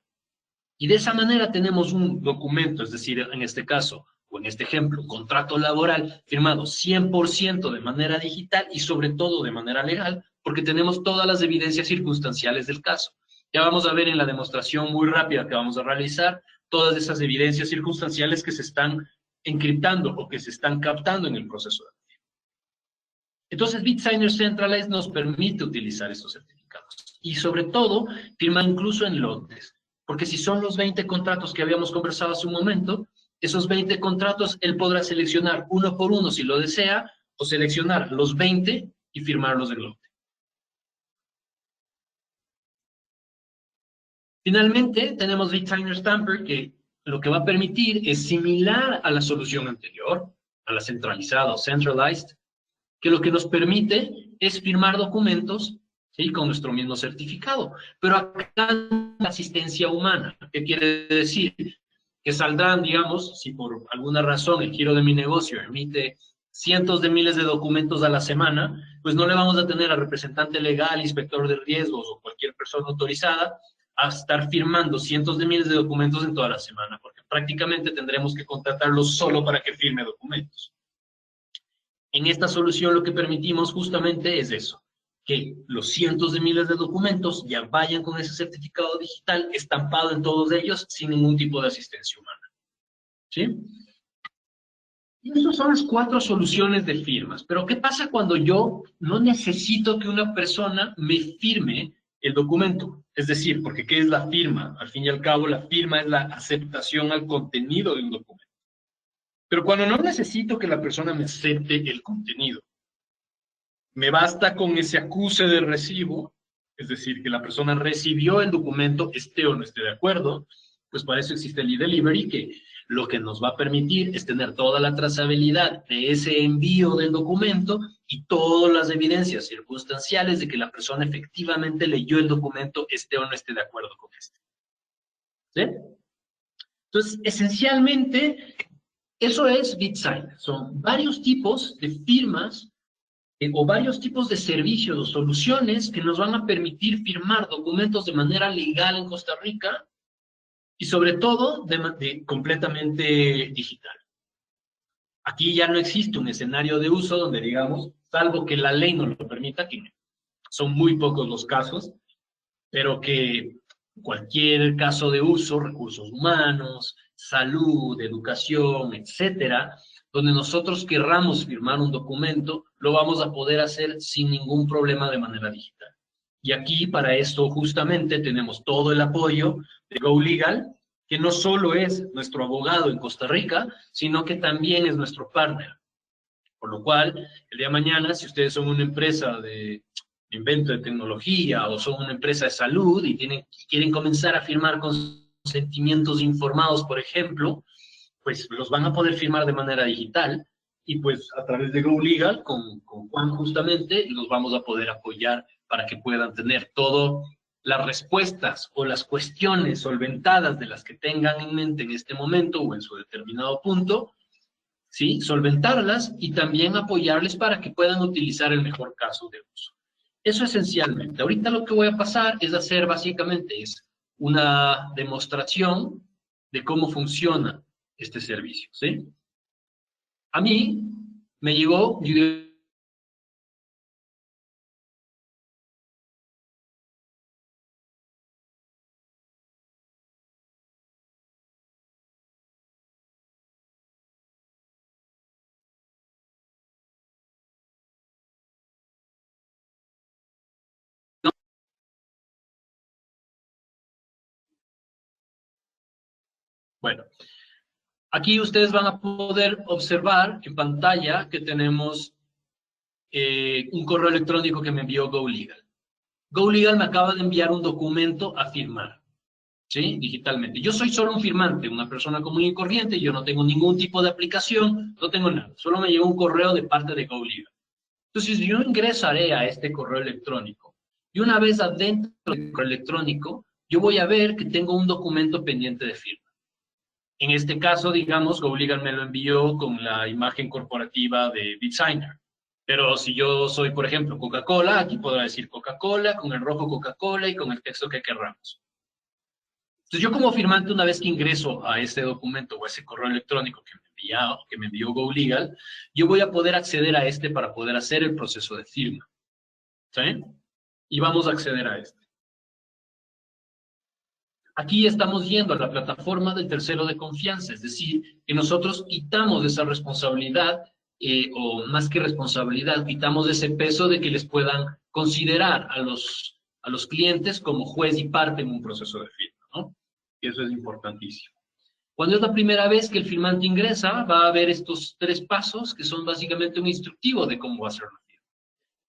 Y de esa manera tenemos un documento, es decir, en este caso, o en este ejemplo, un contrato laboral firmado 100% de manera digital y sobre todo de manera legal, porque tenemos todas las evidencias circunstanciales del caso. Ya vamos a ver en la demostración muy rápida que vamos a realizar todas esas evidencias circunstanciales que se están encriptando o que se están captando en el proceso de firma. Entonces, BitSigner Centralized nos permite utilizar estos certificados y sobre todo firma incluso en lotes, porque si son los 20 contratos que habíamos conversado hace un momento, esos 20 contratos él podrá seleccionar uno por uno si lo desea o seleccionar los 20 y firmarlos en lote. Finalmente, tenemos BitSigner Stamper, que lo que va a permitir es similar a la solución anterior, a la centralizada o centralized, que lo que nos permite es firmar documentos, ¿sí? Con nuestro mismo certificado. Pero acá la asistencia humana, ¿qué quiere decir? Que saldrán, digamos, si por alguna razón el giro de mi negocio emite cientos de miles de documentos a la semana, pues no le vamos a tener al representante legal, inspector de riesgos o cualquier persona autorizada a estar firmando cientos de miles de documentos en toda la semana, porque prácticamente tendremos que contratarlo solo para que firme documentos. En esta solución lo que permitimos justamente es eso, que los cientos de miles de documentos ya vayan con ese certificado digital estampado en todos ellos sin ningún tipo de asistencia humana. ¿Sí? Y estas son las 4 soluciones de firmas. Pero ¿qué pasa cuando yo no necesito que una persona me firme el documento? Es decir, porque ¿qué es la firma? Al fin y al cabo, la firma es la aceptación al contenido de un documento. Pero cuando no necesito que la persona me acepte el contenido, me basta con ese acuse de recibo, es decir, que la persona recibió el documento, esté o no esté de acuerdo, pues para eso existe el e-delivery, que lo que nos va a permitir es tener toda la trazabilidad de ese envío del documento y todas las evidencias circunstanciales de que la persona efectivamente leyó el documento, esté o no esté de acuerdo con este. ¿Sí? Entonces, esencialmente, eso es BitSigner. Son varios tipos de firmas o varios tipos de servicios o soluciones que nos van a permitir firmar documentos de manera legal en Costa Rica y sobre todo completamente digital. Aquí ya no existe un escenario de uso donde digamos, salvo que la ley nos lo permita, que son muy pocos los casos, pero que cualquier caso de uso, recursos humanos, salud, educación, etcétera, donde nosotros querramos firmar un documento, lo vamos a poder hacer sin ningún problema de manera digital. Y aquí, para esto, justamente, tenemos todo el apoyo de GoLegal, que no solo es nuestro abogado en Costa Rica, sino que también es nuestro partner. Por lo cual, el día de mañana, si ustedes son una empresa de invento de tecnología o son una empresa de salud y quieren comenzar a firmar consentimientos informados, por ejemplo, pues los van a poder firmar de manera digital y pues a través de GoLegal, con Juan justamente, los vamos a poder apoyar para que puedan tener todas las respuestas o las cuestiones solventadas de las que tengan en mente en este momento o en su determinado punto, ¿sí? Solventarlas y también apoyarles para que puedan utilizar el mejor caso de uso. Eso esencialmente. Ahorita lo que voy a pasar es hacer básicamente una demostración de cómo funciona este servicio, ¿sí? A mí me llegó... Bueno, aquí ustedes van a poder observar en pantalla que tenemos un correo electrónico que me envió GoLegal. GoLegal me acaba de enviar un documento a firmar, ¿sí? Digitalmente. Yo soy solo un firmante, una persona común y corriente, yo no tengo ningún tipo de aplicación, no tengo nada. Solo me llegó un correo de parte de GoLegal. Entonces, yo ingresaré a este correo electrónico. Y una vez adentro del correo electrónico, yo voy a ver que tengo un documento pendiente de firma. En este caso, digamos, GoLegal me lo envió con la imagen corporativa de BitSigner. Pero si yo soy, por ejemplo, Coca-Cola, aquí podrá decir Coca-Cola, con el rojo Coca-Cola y con el texto que querramos. Entonces, yo como firmante, una vez que ingreso a ese documento o a ese correo electrónico que me envió GoLegal, yo voy a poder acceder a este para poder hacer el proceso de firma. ¿Sí? Y vamos a acceder a este. Aquí estamos yendo a la plataforma del tercero de confianza, es decir, que nosotros quitamos esa responsabilidad, o más que responsabilidad, quitamos ese peso de que les puedan considerar a los clientes como juez y parte en un proceso de firma, ¿no? Y eso es importantísimo. Cuando es la primera vez que el firmante ingresa, va a haber estos 3 pasos que son básicamente un instructivo de cómo va a ser la firma.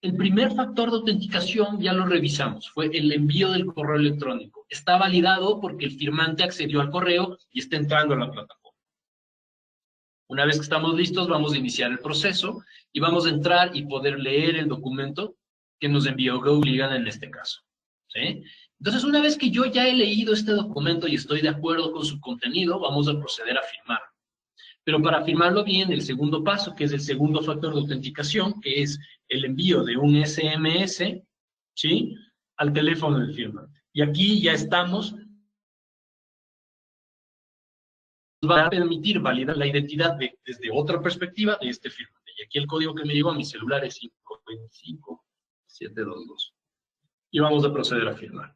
El primer factor de autenticación ya lo revisamos, fue el envío del correo electrónico. Está validado porque el firmante accedió al correo y está entrando a la plataforma. Una vez que estamos listos, vamos a iniciar el proceso y vamos a entrar y poder leer el documento que nos envió GoLegal en este caso, ¿sí? Entonces, una vez que yo ya he leído este documento y estoy de acuerdo con su contenido, vamos a proceder a firmarlo. Pero para firmarlo bien, el segundo paso, que es el segundo factor de autenticación, que es el envío de un SMS, ¿sí?, al teléfono del firmante. Y aquí ya estamos. Nos va a permitir validar la identidad desde otra perspectiva de este firmante. Y aquí el código que me llegó a mi celular es 722. Y vamos a proceder a firmar.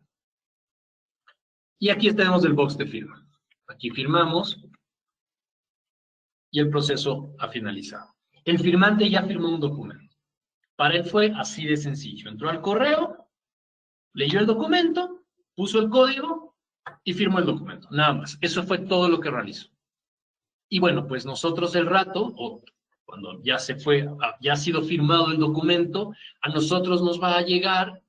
Y aquí tenemos el box de firma. Aquí firmamos y el proceso ha finalizado. El firmante ya firmó un documento. Para él fue así de sencillo. Entró al correo, leyó el documento, puso el código y firmó el documento. Nada más. Eso fue todo lo que realizó. Y bueno, pues nosotros el rato, o cuando ya se fue, ya ha sido firmado el documento, a nosotros nos va a llegar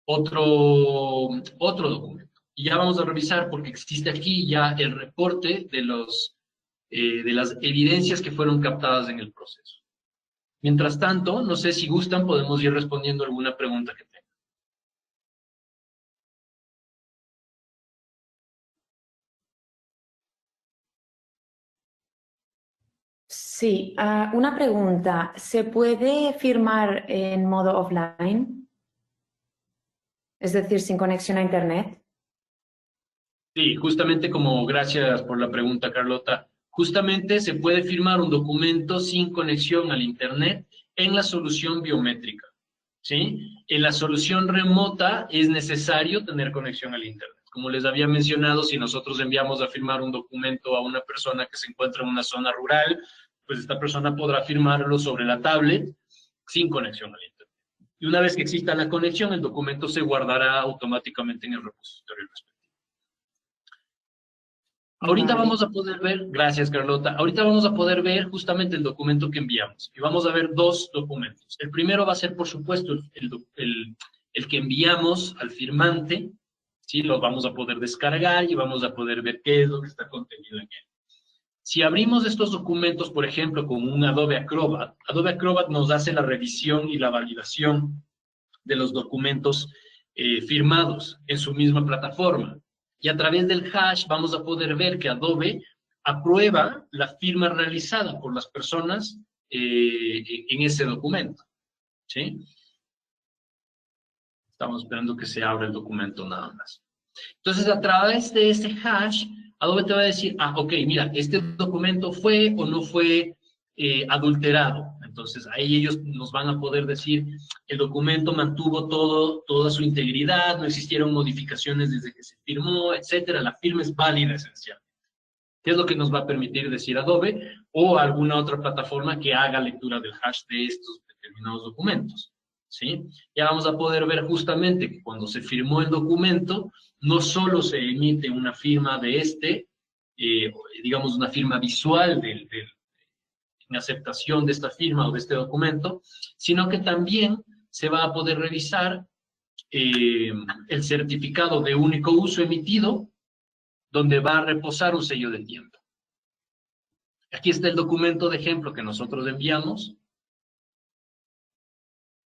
otro documento. Y ya vamos a revisar porque existe aquí ya el reporte de las evidencias que fueron captadas en el proceso. Mientras tanto, no sé si gustan, podemos ir respondiendo alguna pregunta que tengan. Sí, una pregunta. ¿Se puede firmar en modo offline? Es decir, sin conexión a Internet. Sí, justamente como, gracias por la pregunta, Carlota. Justamente se puede firmar un documento sin conexión al Internet en la solución biométrica, ¿sí? En la solución remota es necesario tener conexión al Internet. Como les había mencionado, si nosotros enviamos a firmar un documento a una persona que se encuentra en una zona rural, pues esta persona podrá firmarlo sobre la tablet sin conexión al Internet. Y una vez que exista la conexión, el documento se guardará automáticamente en el repositorio respectivo. Ahorita vamos a poder ver, gracias Carlota, ahorita vamos a poder ver justamente el documento que enviamos. Y vamos a ver dos documentos. El primero va a ser, por supuesto, el que enviamos al firmante, ¿sí? Lo vamos a poder descargar y vamos a poder ver qué es lo que está contenido en él. Si abrimos estos documentos, por ejemplo, con un Adobe Acrobat nos hace la revisión y la validación de los documentos firmados en su misma plataforma. Y a través del hash vamos a poder ver que Adobe aprueba la firma realizada por las personas en ese documento, ¿sí? Estamos esperando que se abra el documento nada más. Entonces, a través de este hash, Adobe te va a decir, ok, mira, este documento fue o no fue adulterado. Entonces, ahí ellos nos van a poder decir, el documento mantuvo toda su integridad, no existieron modificaciones desde que se firmó, etcétera. La firma es válida esencialmente. ¿Qué es lo que nos va a permitir decir Adobe o alguna otra plataforma que haga lectura del hash de estos determinados documentos? ¿Sí? Ya vamos a poder ver justamente que cuando se firmó el documento, no solo se emite una firma de digamos una firma visual en aceptación de esta firma o de este documento, sino que también se va a poder revisar el certificado de único uso emitido, donde va a reposar un sello de tiempo. Aquí está el documento de ejemplo que nosotros enviamos,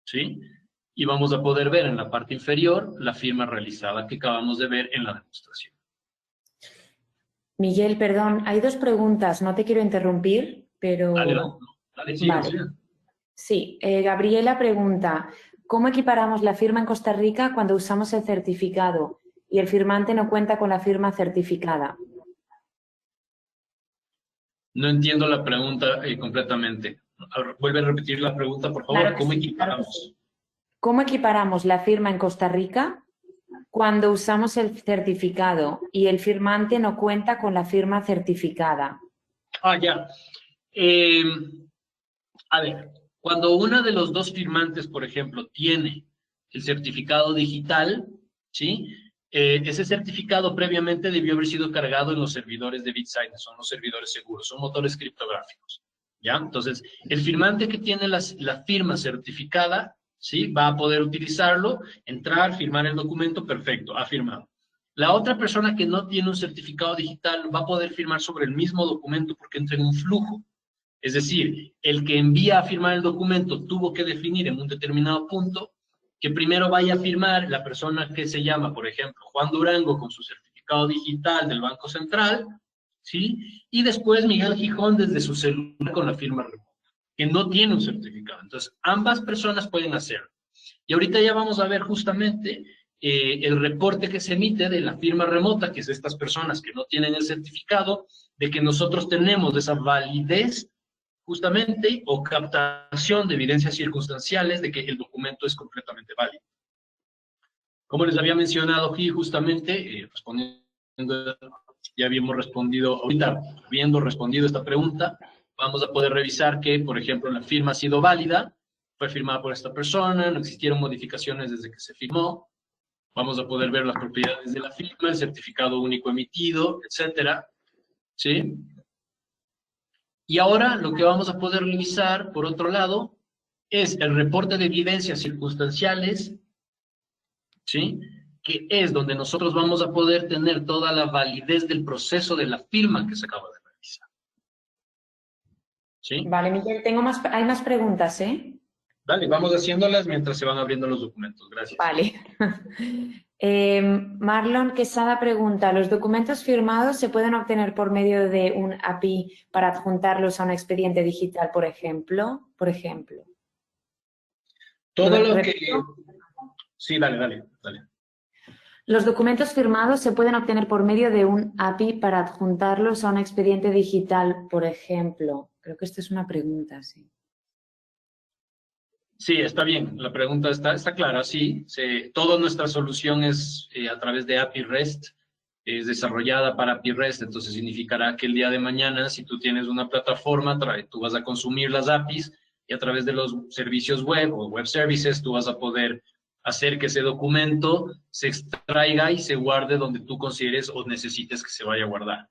¿sí? Y vamos a poder ver en la parte inferior la firma realizada que acabamos de ver en la demostración. Miguel, perdón, hay dos preguntas, no te quiero interrumpir, pero... Dale, sí, vale. Sí, Gabriela pregunta, ¿cómo equiparamos la firma en Costa Rica cuando usamos el certificado y el firmante no cuenta con la firma certificada? No entiendo la pregunta completamente. Vuelve a repetir la pregunta, por favor. Claro, ¿cómo equiparamos? ¿Cómo equiparamos la firma en Costa Rica cuando usamos el certificado y el firmante no cuenta con la firma certificada? Ya. A ver, cuando uno de los dos firmantes, por ejemplo, tiene el certificado digital, ¿sí? Ese certificado previamente debió haber sido cargado en los servidores de BitSigner, son los servidores seguros, son motores criptográficos, ¿ya? Entonces, el firmante que tiene la firma certificada, ¿sí? Va a poder utilizarlo, entrar, firmar el documento, perfecto, ha firmado. La otra persona que no tiene un certificado digital va a poder firmar sobre el mismo documento porque entra en un flujo. Es decir, el que envía a firmar el documento tuvo que definir en un determinado punto que primero vaya a firmar la persona que se llama, por ejemplo, Juan Durango con su certificado digital del Banco Central, ¿sí? Y después Miguel Gijón desde su celular con la firma remota, que no tiene un certificado. Entonces, ambas personas pueden hacerlo. Y ahorita ya vamos a ver justamente el reporte que se emite de la firma remota, que es de estas personas que no tienen el certificado, de que nosotros tenemos esa validez justamente, o captación de evidencias circunstanciales de que el documento es completamente válido. Como les había mencionado aquí, justamente, respondiendo, ya habíamos respondido, ahorita, habiendo respondido esta pregunta, vamos a poder revisar que, por ejemplo, la firma ha sido válida, fue firmada por esta persona, no existieron modificaciones desde que se firmó, vamos a poder ver las propiedades de la firma, el certificado único emitido, etcétera, ¿sí? Y ahora lo que vamos a poder revisar, por otro lado, es el reporte de evidencias circunstanciales, ¿sí? Que es donde nosotros vamos a poder tener toda la validez del proceso de la firma que se acaba de realizar. ¿Sí? Vale, Miguel, hay más preguntas, ¿eh? Dale, vamos haciéndolas mientras se van abriendo los documentos. Gracias. Vale. Marlon Quesada pregunta, ¿los documentos firmados se pueden obtener por medio de un API para adjuntarlos a un expediente digital, por ejemplo? Todo lo que... ¿Repito? Sí, dale. Los documentos firmados se pueden obtener por medio de un API para adjuntarlos a un expediente digital, por ejemplo. Creo que esta es una pregunta, sí. Sí, está bien. La pregunta está clara, sí. Toda nuestra solución es a través de API REST. Es desarrollada para API REST, entonces significará que el día de mañana, si tú tienes una plataforma, tú vas a consumir las APIs y a través de los servicios web o web services, tú vas a poder hacer que ese documento se extraiga y se guarde donde tú consideres o necesites que se vaya a guardar.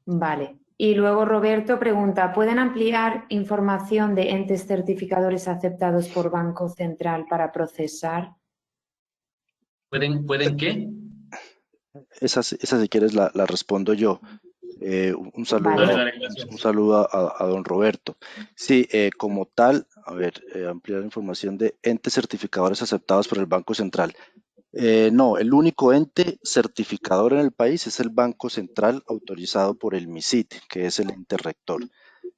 Vale. Y luego Roberto pregunta, ¿pueden ampliar información de entes certificadores aceptados por Banco Central para procesar? ¿Pueden qué? Esa si quieres la respondo yo. Un saludo, Vale. Gracias. un saludo a don Roberto. Sí, como tal, a ver, ampliar información de entes certificadores aceptados por el Banco Central. No, el único ente certificador en el país es el Banco Central autorizado por el MICIT, que es el ente rector.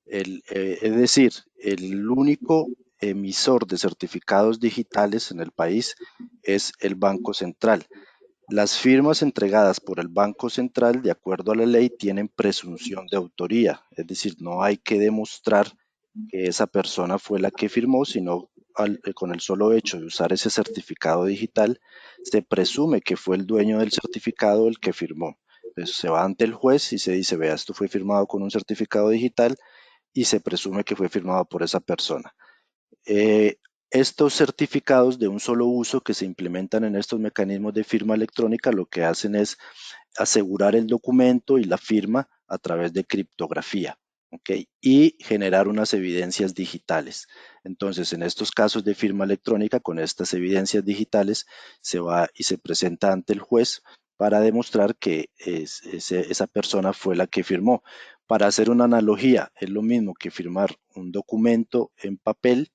Es decir, el único emisor de certificados digitales en el país es el Banco Central. Las firmas entregadas por el Banco Central, de acuerdo a la ley, tienen presunción de autoría, es decir, no hay que demostrar que esa persona fue la que firmó, sino con el solo hecho de usar ese certificado digital, se presume que fue el dueño del certificado el que firmó. Entonces se va ante el juez y se dice, vea, esto fue firmado con un certificado digital y se presume que fue firmado por esa persona. Estos certificados de un solo uso que se implementan en estos mecanismos de firma electrónica lo que hacen es asegurar el documento y la firma a través de criptografía, ¿ok? Y generar unas evidencias digitales. Entonces, en estos casos de firma electrónica, con estas evidencias digitales, se va y se presenta ante el juez para demostrar que esa persona fue la que firmó. Para hacer una analogía, es lo mismo que firmar un documento en papel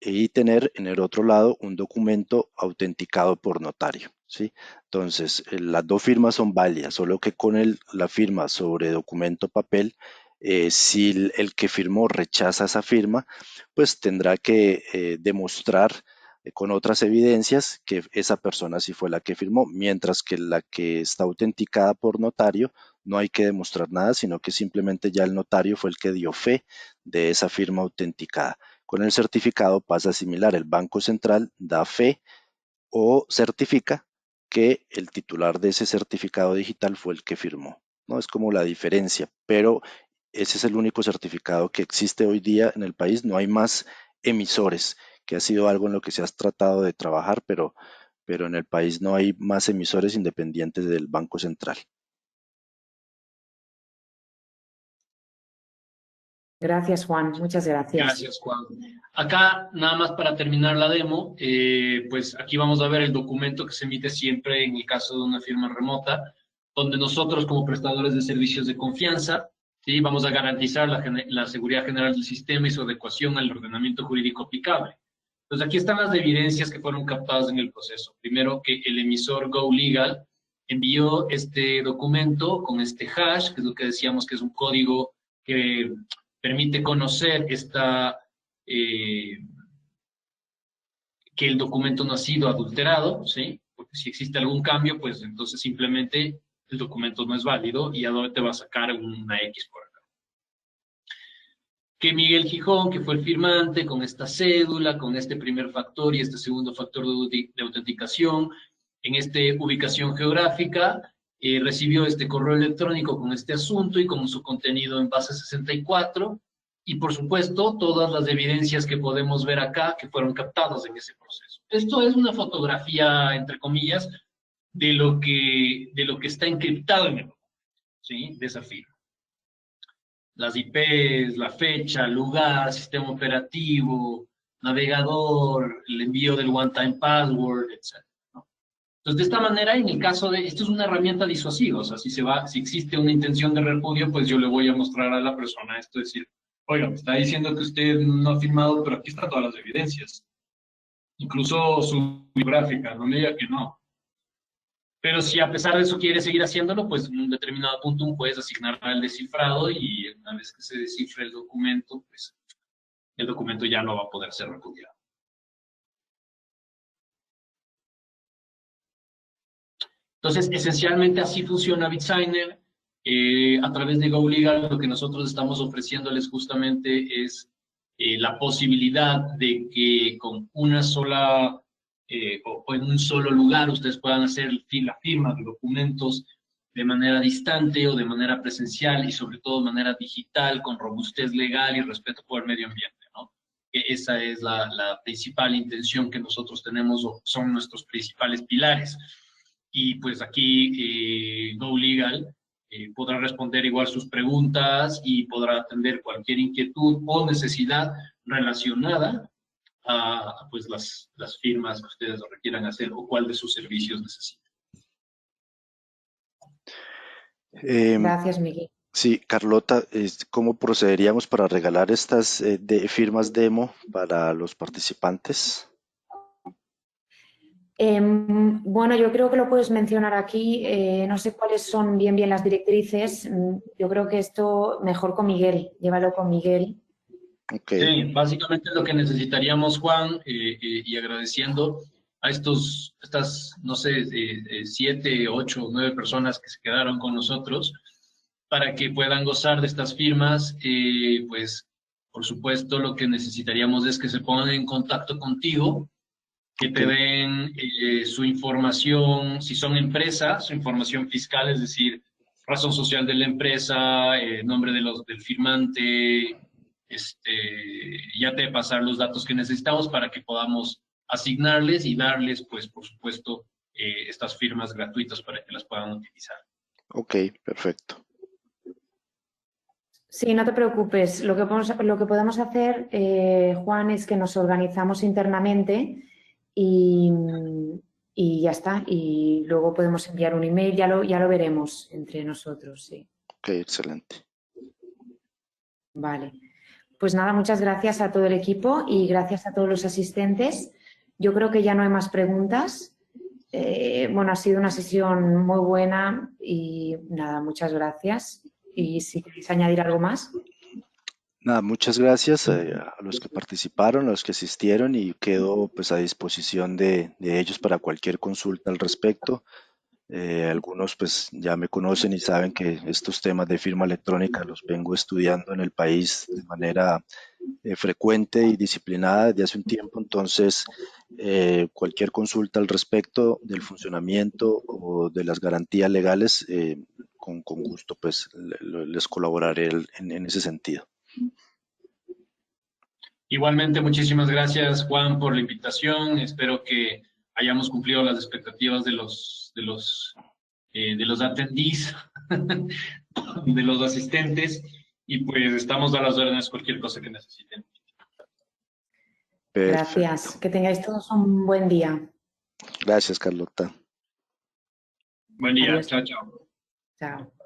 y tener en el otro lado un documento autenticado por notario, ¿sí? Entonces, las dos firmas son válidas, solo que con la firma sobre documento papel, si el que firmó rechaza esa firma, pues tendrá que demostrar con otras evidencias que esa persona sí fue la que firmó, mientras que la que está autenticada por notario no hay que demostrar nada, sino que simplemente ya el notario fue el que dio fe de esa firma autenticada. Con el certificado pasa similar, el Banco Central da fe o certifica que el titular de ese certificado digital fue el que firmó, ¿no? Es como la diferencia, pero ese es el único certificado que existe hoy día en el país, no hay más emisores, que ha sido algo en lo que se ha tratado de trabajar, pero en el país no hay más emisores independientes del Banco Central. Gracias, Juan. Muchas gracias. Gracias, Juan. Acá, nada más para terminar la demo, pues aquí vamos a ver el documento que se emite siempre en el caso de una firma remota, donde nosotros como prestadores de servicios de confianza, ¿sí? Vamos a garantizar la seguridad general del sistema y su adecuación al ordenamiento jurídico aplicable. Entonces, aquí están las evidencias que fueron captadas en el proceso. Primero, que el emisor GoLegal envió este documento con este hash, que es lo que decíamos que es un código que permite conocer que el documento no ha sido adulterado, ¿sí? Porque si existe algún cambio, pues entonces simplemente el documento no es válido y Adobe te va a sacar una X por acá. que Miguel Gijón, que fue el firmante, con esta cédula, con este primer factor y este segundo factor de autenticación, en esta ubicación geográfica, recibió este correo electrónico con este asunto y con su contenido en base 64, y por supuesto todas las evidencias que podemos ver acá que fueron captadas en ese proceso. Esto es una fotografía, entre comillas, de lo que está encriptado en el documento, ¿sí? De esa firma. Las IPs, la fecha, lugar, sistema operativo, navegador, el envío del one-time password, etc. ¿no? Entonces, de esta manera, en el caso de, esto es una herramienta disuasiva, o sea, si existe una intención de repudio, pues yo le voy a mostrar a la persona esto, decir, oiga, me está diciendo que usted no ha firmado, pero aquí están todas las evidencias. Incluso su biográfica, no le diga que no. Pero si a pesar de eso quiere seguir haciéndolo, pues en un determinado punto un juez asignará el descifrado y una vez que se descifre el documento, pues el documento ya no va a poder ser repudiado. Entonces, esencialmente así funciona BitSigner. A través de GoLegal lo que nosotros estamos ofreciéndoles justamente es la posibilidad de que con una sola o en un solo lugar ustedes puedan hacer la firma de documentos de manera distante o de manera presencial y sobre todo de manera digital, con robustez legal y respeto por el medio ambiente, ¿no? Esa es la principal intención que nosotros tenemos, o son nuestros principales pilares. Y pues aquí GoLegal podrá responder igual sus preguntas y podrá atender cualquier inquietud o necesidad relacionada a pues las firmas que ustedes requieran hacer o cuál de sus servicios necesiten. Gracias, Miguel. Sí, Carlota, ¿cómo procederíamos para regalar estas firmas demo para los participantes? Bueno, yo creo que lo puedes mencionar aquí. No sé cuáles son bien las directrices. Yo creo que esto mejor con Miguel. Llévalo con Miguel. Okay. Sí, básicamente lo que necesitaríamos, Juan, y agradeciendo a estas, no sé, 7, 8, 9 personas que se quedaron con nosotros para que puedan gozar de estas firmas, pues, por supuesto, lo que necesitaríamos es que se pongan en contacto contigo, que te den su información, si son empresas, su información fiscal, es decir, razón social de la empresa, nombre del firmante, ya te pasar los datos que necesitamos para que podamos asignarles y darles, pues, por supuesto, estas firmas gratuitas para que las puedan utilizar. Ok, perfecto. Sí, no te preocupes. Lo que podemos hacer, Juan, es que nos organizamos internamente y ya está. Y luego podemos enviar un email, ya lo veremos entre nosotros, sí. Ok, excelente. Vale. Pues nada, muchas gracias a todo el equipo y gracias a todos los asistentes. Yo creo que ya no hay más preguntas. Bueno, ha sido una sesión muy buena y nada, muchas gracias. Y si queréis añadir algo más. Nada, muchas gracias a los que participaron, a los que asistieron y quedo pues a disposición de ellos para cualquier consulta al respecto. Algunos pues ya me conocen y saben que estos temas de firma electrónica los vengo estudiando en el país de manera frecuente y disciplinada desde hace un tiempo, entonces cualquier consulta al respecto del funcionamiento o de las garantías legales, con gusto pues les colaboraré en ese sentido. Igualmente, muchísimas gracias, Juan, por la invitación. Espero que hayamos cumplido las expectativas de los attendees, de los asistentes, y pues estamos a las órdenes cualquier cosa que necesiten. Perfecto. Gracias. Que tengáis todos un buen día. Gracias, Carlota. Buen día. Adiós. Chao, chao. Chao.